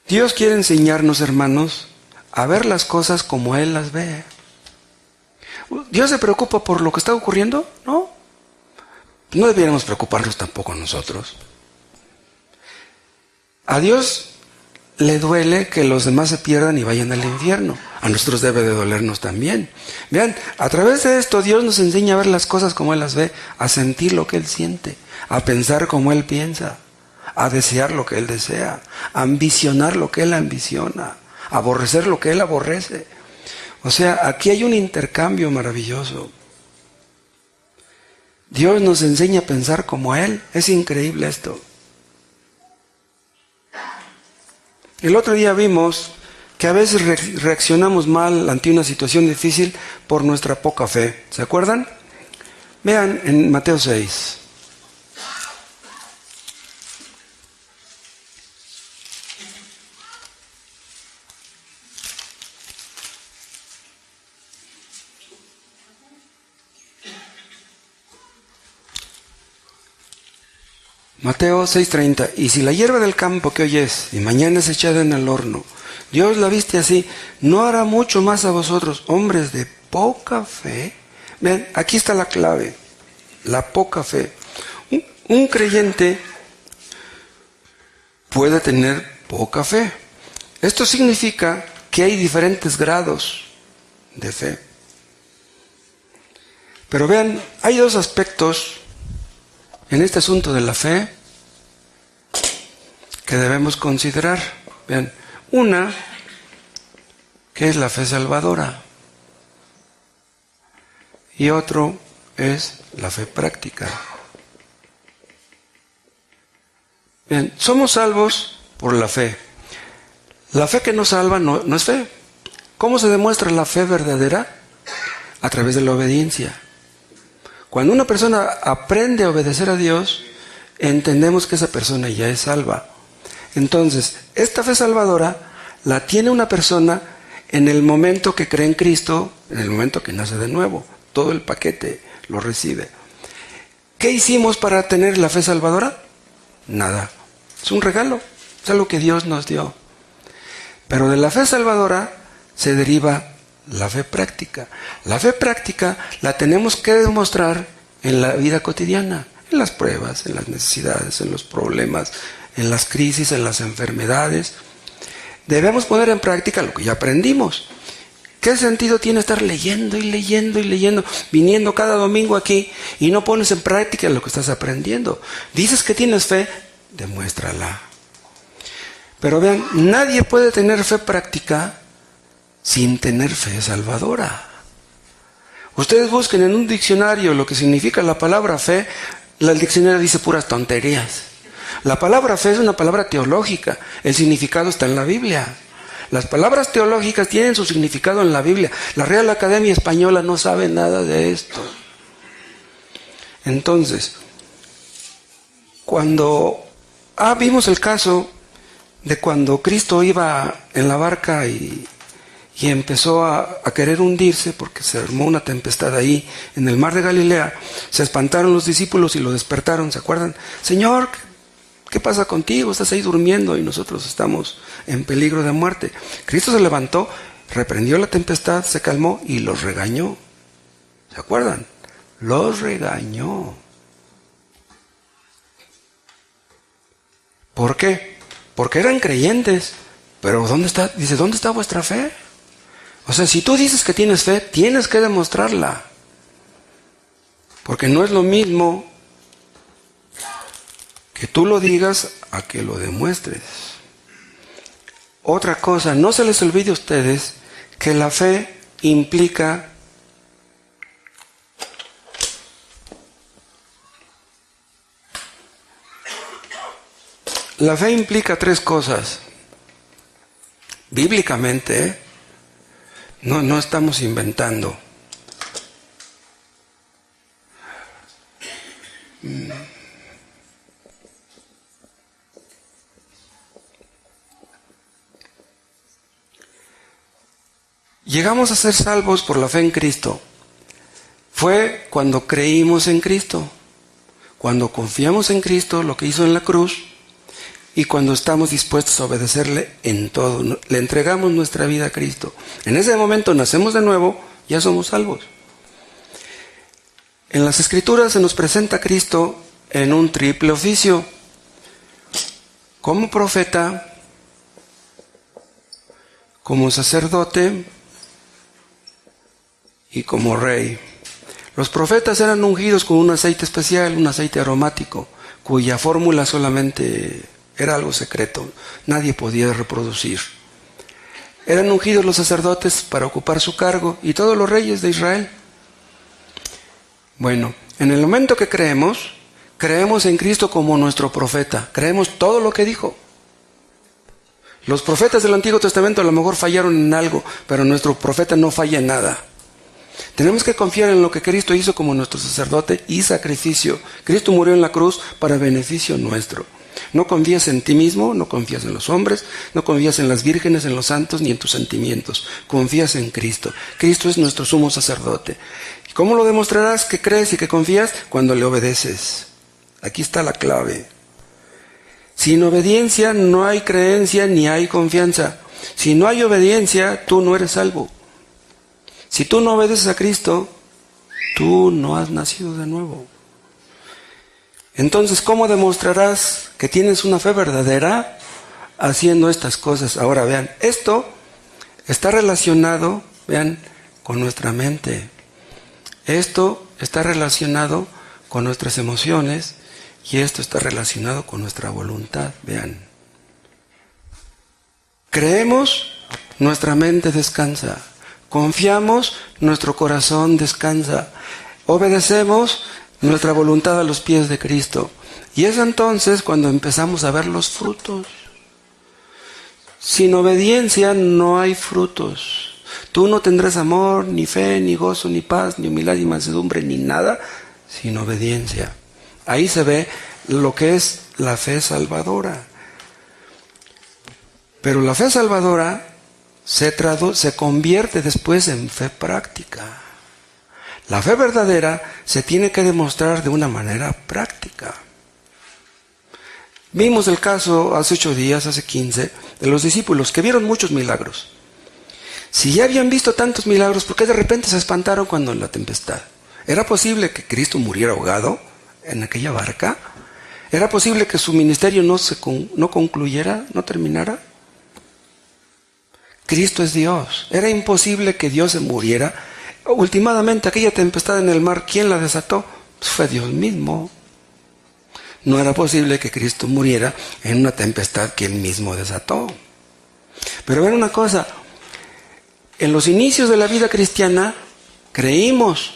Dios quiere enseñarnos, hermanos, a ver las cosas como Él las ve. ¿Dios se preocupa por lo que está ocurriendo? No. No debiéramos preocuparnos tampoco nosotros. A Dios le duele que los demás se pierdan y vayan al infierno. A nosotros debe de dolernos también. Vean, a través de esto Dios nos enseña a ver las cosas como Él las ve, a sentir lo que Él siente, a pensar como Él piensa, a desear lo que Él desea, a ambicionar lo que Él ambiciona, a aborrecer lo que Él aborrece. O sea, aquí hay un intercambio maravilloso. Dios nos enseña a pensar como Él. Es increíble esto. El otro día vimos que a veces reaccionamos mal ante una situación difícil por nuestra poca fe. ¿Se acuerdan? Vean en Mateo 6. Mateo 6:30. Y si la hierba del campo que hoy es y mañana es echada en el horno, Dios la viste así, ¿no hará mucho más a vosotros, hombres de poca fe? Vean, aquí está la clave, la poca fe. Un creyente puede tener poca fe. Esto significa que hay diferentes grados de fe. Pero vean, hay dos aspectos en este asunto de la fe que debemos considerar. Vean, una, que es la fe salvadora, y otro es la fe práctica. Bien, somos salvos por la fe. La fe que nos salva no es fe. ¿Cómo se demuestra la fe verdadera? A través de la obediencia. Cuando una persona aprende a obedecer a Dios, entendemos que esa persona ya es salva. Entonces, esta fe salvadora la tiene una persona en el momento que cree en Cristo, en el momento que nace de nuevo. Todo el paquete lo recibe. ¿Qué hicimos para tener la fe salvadora? Nada. Es un regalo. Es algo que Dios nos dio. Pero de la fe salvadora se deriva la fe práctica. La fe práctica la tenemos que demostrar en la vida cotidiana, en las pruebas, en las necesidades, en los problemas, en las crisis, en las enfermedades. Debemos poner en práctica lo que ya aprendimos. ¿Qué sentido tiene estar leyendo y leyendo y leyendo, viniendo cada domingo aquí y no pones en práctica lo que estás aprendiendo? Dices que tienes fe, demuéstrala. Pero vean, nadie puede tener fe práctica sin tener fe salvadora. Ustedes busquen en un diccionario lo que significa la palabra fe, el diccionario dice puras tonterías. La palabra fe es una palabra teológica, el significado está en la Biblia. Las palabras teológicas tienen su significado en la Biblia. La Real Academia Española no sabe nada de esto. Entonces, vimos el caso de cuando Cristo iba en la barca y empezó a querer hundirse porque se armó una tempestad ahí en el mar de Galilea. Se espantaron los discípulos y lo despertaron, ¿se acuerdan? Señor, ¿qué pasa contigo? Estás ahí durmiendo y nosotros estamos en peligro de muerte. Cristo se levantó, reprendió la tempestad, se calmó y los regañó. ¿Se acuerdan? Los regañó. ¿Por qué? Porque eran creyentes. Pero ¿dónde está? Dice, ¿dónde está vuestra fe? O sea, si tú dices que tienes fe, tienes que demostrarla. Porque no es lo mismo que tú lo digas a que lo demuestres. Otra cosa, no se les olvide a ustedes que la fe implica tres cosas. Bíblicamente, no estamos inventando. llegamos a ser salvos por la fe en Cristo. Fue cuando creímos en Cristo, cuando confiamos en Cristo, lo que hizo en la cruz, y cuando estamos dispuestos a obedecerle en todo, le entregamos nuestra vida a Cristo. En ese momento nacemos de nuevo, ya somos salvos. En las Escrituras se nos presenta a Cristo en un triple oficio: como profeta, como sacerdote y como rey. Los profetas eran ungidos con un aceite especial, un aceite aromático, cuya fórmula solamente era algo secreto, nadie podía reproducir. Eran ungidos los sacerdotes para ocupar su cargo y todos los reyes de Israel. Bueno, en el momento que creemos en Cristo como nuestro profeta, creemos todo lo que dijo. Los profetas del Antiguo Testamento a lo mejor fallaron en algo, pero nuestro profeta no falla en nada. Tenemos que confiar en lo que Cristo hizo como nuestro sacerdote y sacrificio. Cristo murió en la cruz para beneficio nuestro. No confías en ti mismo, no confías en los hombres, no confías en las vírgenes, en los santos, ni en tus sentimientos. Confías en Cristo. Cristo es nuestro sumo sacerdote. ¿Cómo lo demostrarás que crees y que confías? Cuando le obedeces. Aquí está la clave. Sin obediencia no hay creencia ni hay confianza. Si no hay obediencia, tú no eres salvo. Si tú no obedeces a Cristo, tú no has nacido de nuevo. Entonces, ¿cómo demostrarás que tienes una fe verdadera? Haciendo estas cosas. Ahora vean, esto está relacionado, vean, con nuestra mente. Esto está relacionado con nuestras emociones y esto está relacionado con nuestra voluntad. Vean. Creemos, nuestra mente descansa. Confiamos, nuestro corazón descansa. Obedecemos, nuestra voluntad a los pies de Cristo. Y es entonces cuando empezamos a ver los frutos. Sin obediencia no hay frutos. Tú no tendrás amor, ni fe, ni gozo, ni paz, ni humildad, ni mansedumbre, ni nada sin obediencia. Ahí se ve lo que es la fe salvadora. Pero la fe salvadora se convierte después en fe práctica. La fe verdadera se tiene que demostrar de una manera práctica. Vimos el caso hace 8 días, hace 15, de los discípulos que vieron muchos milagros. Si ya habían visto tantos milagros, ¿por qué de repente se espantaron cuando en la tempestad? ¿Era posible que Cristo muriera ahogado en aquella barca? ¿Era posible que su ministerio no concluyera, no terminara? Cristo es Dios. Era imposible que Dios se muriera. Últimamente, aquella tempestad en el mar, ¿quién la desató? Pues fue Dios mismo. No era posible que Cristo muriera en una tempestad que Él mismo desató. Pero ven una cosa, en los inicios de la vida cristiana, creímos,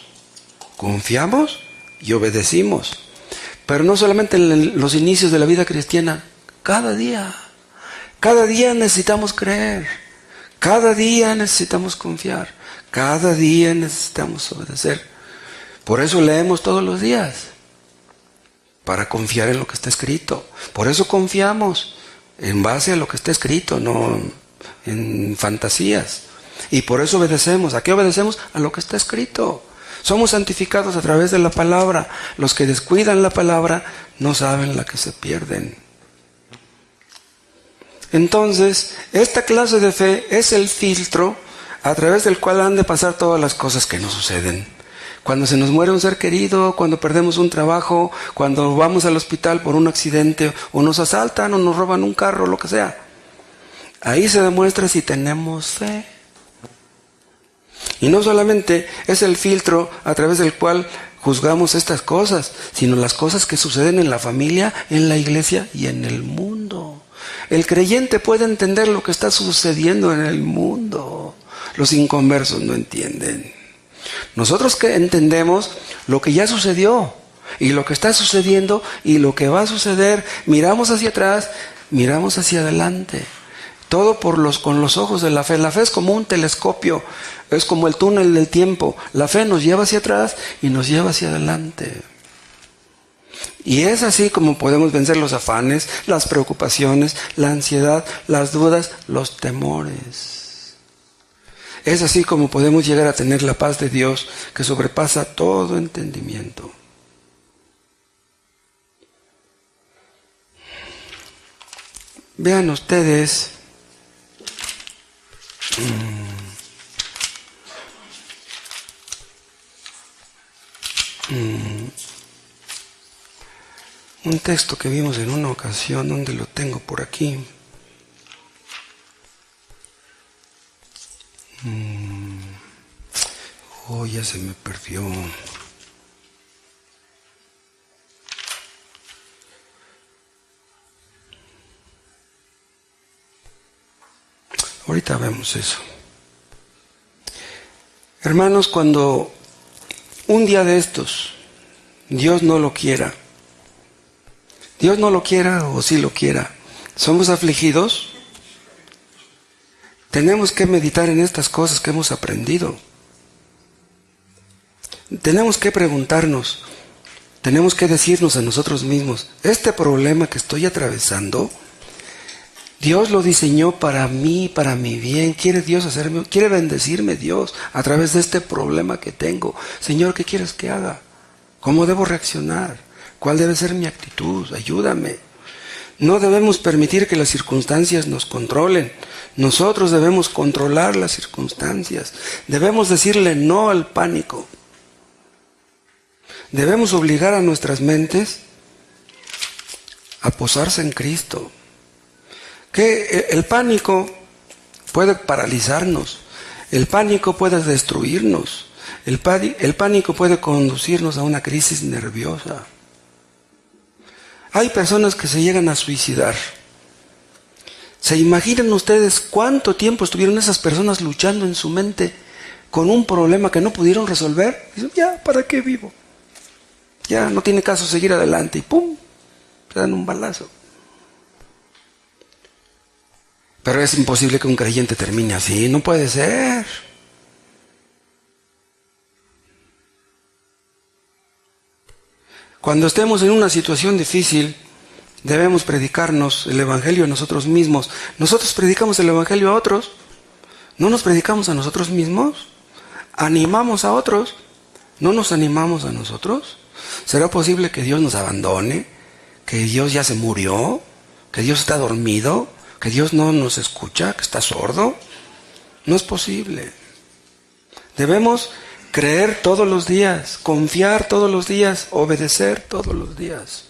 confiamos y obedecimos. Pero no solamente en los inicios de la vida cristiana, cada día necesitamos creer, cada día necesitamos confiar, cada día necesitamos obedecer. Por eso leemos todos los días, para confiar en lo que está escrito. Por eso confiamos en base a lo que está escrito, no en fantasías. Y por eso obedecemos. ¿A qué obedecemos? A lo que está escrito. Somos santificados a través de la palabra. Los que descuidan la palabra no saben la que se pierden. Entonces, esta clase de fe es el filtro a través del cual han de pasar todas las cosas que nos suceden. Cuando se nos muere un ser querido, cuando perdemos un trabajo, cuando vamos al hospital por un accidente, o nos asaltan, o nos roban un carro, lo que sea. Ahí se demuestra si tenemos fe. Y no solamente es el filtro a través del cual juzgamos estas cosas, sino las cosas que suceden en la familia, en la iglesia y en el mundo. El creyente puede entender lo que está sucediendo en el mundo. Los inconversos no entienden. Nosotros que entendemos lo que ya sucedió y lo que está sucediendo y lo que va a suceder, miramos hacia atrás, miramos hacia adelante. Todo con los ojos de la fe. La fe es como un telescopio, es como el túnel del tiempo. La fe nos lleva hacia atrás y nos lleva hacia adelante. Y es así como podemos vencer los afanes, las preocupaciones, la ansiedad, las dudas, los temores. Es así como podemos llegar a tener la paz de Dios que sobrepasa todo entendimiento. Vean ustedes un texto que vimos en una ocasión, donde lo tengo por aquí. Oh, ya se me perdió. Ahorita vemos eso. Hermanos, cuando un día de estos Dios no lo quiera o sí lo quiera, somos afligidos, tenemos que meditar en estas cosas que hemos aprendido. Tenemos que preguntarnos, tenemos que decirnos a nosotros mismos, este problema que estoy atravesando, Dios lo diseñó para mí, para mi bien. Quiere bendecirme Dios a través de este problema que tengo. Señor, ¿qué quieres que haga? ¿Cómo debo reaccionar? ¿Cuál debe ser mi actitud? Ayúdame. No debemos permitir que las circunstancias nos controlen. Nosotros debemos controlar las circunstancias. Debemos decirle no al pánico. Debemos obligar a nuestras mentes a posarse en Cristo. Que el pánico puede paralizarnos, el pánico puede destruirnos, el pánico puede conducirnos a una crisis nerviosa. Hay personas que se llegan a suicidar. ¿Se imaginan ustedes cuánto tiempo estuvieron esas personas luchando en su mente con un problema que no pudieron resolver? Dicen, ya, ¿para qué vivo? Ya no tiene caso seguir adelante y ¡pum! Se dan un balazo. Pero es imposible que un creyente termine así, no puede ser. Cuando estemos en una situación difícil, debemos predicarnos el Evangelio a nosotros mismos. Nosotros predicamos el Evangelio a otros, ¿no nos predicamos a nosotros mismos? ¿Animamos a otros? ¿No nos animamos a nosotros? ¿Será posible que Dios nos abandone? ¿Que Dios ya se murió? ¿Que Dios está dormido? ¿Que Dios no nos escucha? ¿Que está sordo? No es posible. Debemos creer todos los días, confiar todos los días, obedecer todos los días.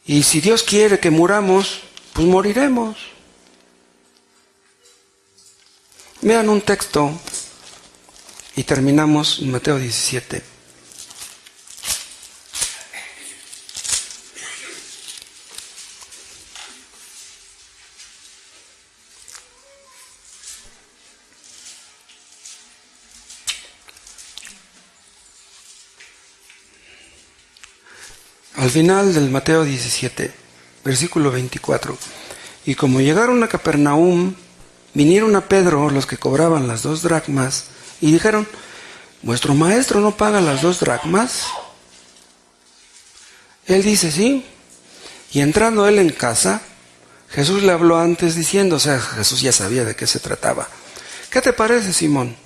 Y si Dios quiere que muramos, pues moriremos. Vean un texto y terminamos en Mateo 17. Al final del Mateo 17, versículo 24. Y como llegaron a Capernaum, vinieron a Pedro los que cobraban las 2 dracmas y dijeron, ¿vuestro maestro no paga las 2 dracmas? Él dice, sí. Y entrando él en casa, Jesús le habló antes diciendo, o sea, Jesús ya sabía de qué se trataba. ¿Qué te parece, Simón?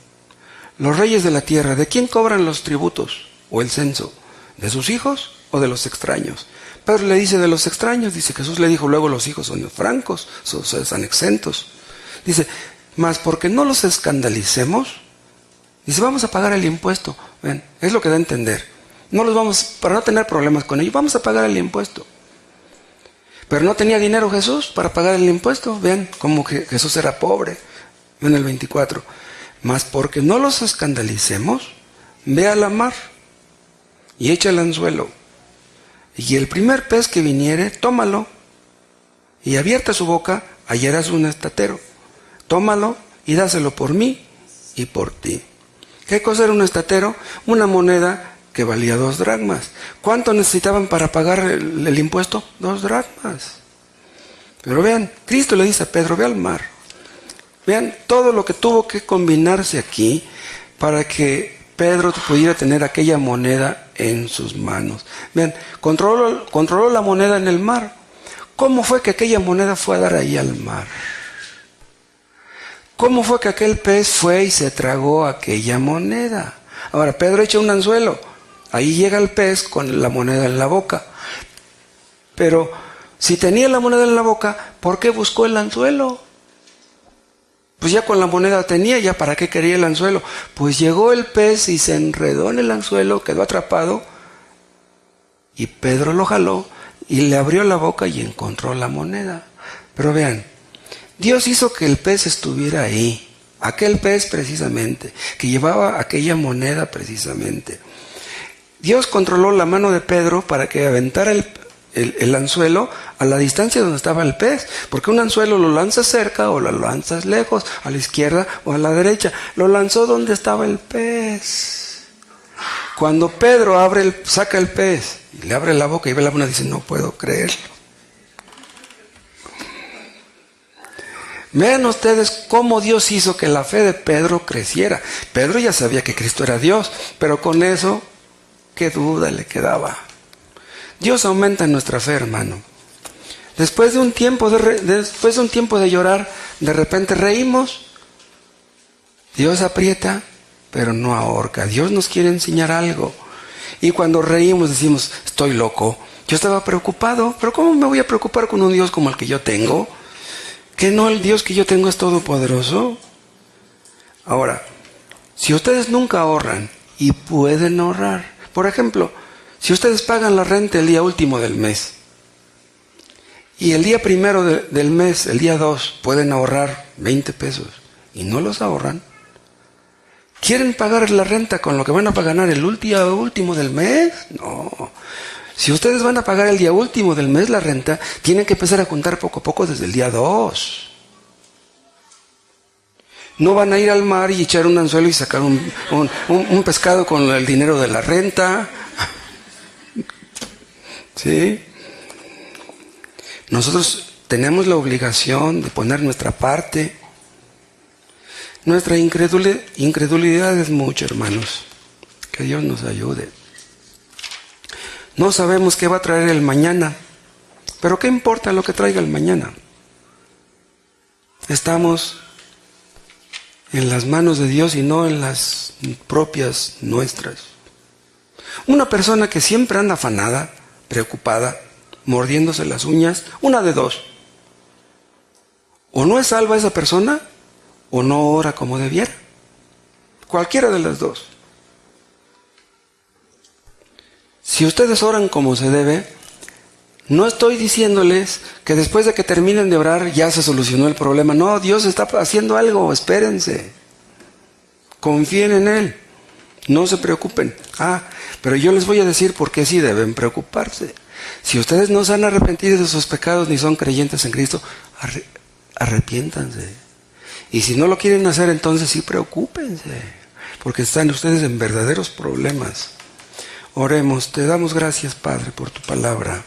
Los reyes de la tierra, ¿de quién cobran los tributos o el censo? ¿De sus hijos o de los extraños? Pedro le dice, de los extraños. Dice, Jesús le dijo, luego los hijos son francos, son exentos. Dice, mas porque no los escandalicemos, dice, vamos a pagar el impuesto. Ven, es lo que da a entender. Para no tener problemas con ellos, vamos a pagar el impuesto. Pero no tenía dinero Jesús para pagar el impuesto. Vean cómo Jesús era pobre. En el 24. Mas porque no los escandalicemos, ve a la mar y echa el anzuelo. Y el primer pez que viniere, tómalo. Y abierta su boca, hallarás un estatero. Tómalo y dáselo por mí y por ti. ¿Qué cosa era un estatero? Una moneda que valía 2 dracmas. ¿Cuánto necesitaban para pagar el impuesto? 2 dracmas. Pero vean, Cristo le dice a Pedro, ve al mar. Vean todo lo que tuvo que combinarse aquí para que Pedro pudiera tener aquella moneda en sus manos. Vean, controló la moneda en el mar. ¿Cómo fue que aquella moneda fue a dar ahí al mar? ¿Cómo fue que aquel pez fue y se tragó aquella moneda? Ahora, Pedro echa un anzuelo. Ahí llega el pez con la moneda en la boca. Pero si tenía la moneda en la boca, ¿por qué buscó el anzuelo? Pues ya con la moneda tenía, ya para qué quería el anzuelo. Pues llegó el pez y se enredó en el anzuelo, quedó atrapado. Y Pedro lo jaló y le abrió la boca y encontró la moneda. Pero vean, Dios hizo que el pez estuviera ahí. Aquel pez precisamente, que llevaba aquella moneda precisamente. Dios controló la mano de Pedro para que aventara el anzuelo a la distancia donde estaba el pez. Porque un anzuelo lo lanzas cerca o lo lanzas lejos, a la izquierda o a la derecha. Lo lanzó donde estaba el pez. Cuando Pedro saca el pez y le abre la boca y ve la moneda, dice, no puedo creerlo. Vean ustedes cómo Dios hizo que la fe de Pedro creciera. Pedro ya sabía que Cristo era Dios, pero con eso, ¿qué duda le quedaba? Dios aumenta nuestra fe, hermano. Después de un tiempo de llorar, de repente reímos. Dios aprieta, pero no ahorca. Dios nos quiere enseñar algo. Y cuando reímos decimos, estoy loco. Yo estaba preocupado, pero ¿cómo me voy a preocupar con un Dios como el que yo tengo? ¿Que no el Dios que yo tengo es todopoderoso? Ahora, si ustedes nunca ahorran y pueden ahorrar, por ejemplo, si ustedes pagan la renta el día último del mes y el día primero del mes, el día 2, pueden ahorrar 20 pesos y no los ahorran, ¿quieren pagar la renta con lo que van a ganar el día último del mes? No. Si ustedes van a pagar el día último del mes la renta, tienen que empezar a contar poco a poco desde el día 2. No van a ir al mar y echar un anzuelo y sacar un pescado con el dinero de la renta. ¿Sí? Nosotros tenemos la obligación de poner nuestra parte. Nuestra incredulidad es mucho, hermanos. Que Dios nos ayude. No sabemos qué va a traer el mañana, pero ¿qué importa lo que traiga el mañana? Estamos en las manos de Dios y no en las propias nuestras. Una persona que siempre anda afanada, preocupada, mordiéndose las uñas, una de dos. O no es salva esa persona, o no ora como debiera. Cualquiera de las dos. Si ustedes oran como se debe, no estoy diciéndoles que después de que terminen de orar ya se solucionó el problema. No, Dios está haciendo algo, espérense. Confíen en Él. No se preocupen. Pero yo les voy a decir por qué sí deben preocuparse. Si ustedes no se han arrepentido de sus pecados ni son creyentes en Cristo, arrepiéntanse. Y si no lo quieren hacer, entonces sí preocúpense, porque están ustedes en verdaderos problemas. Oremos. Te damos gracias, Padre, por tu palabra.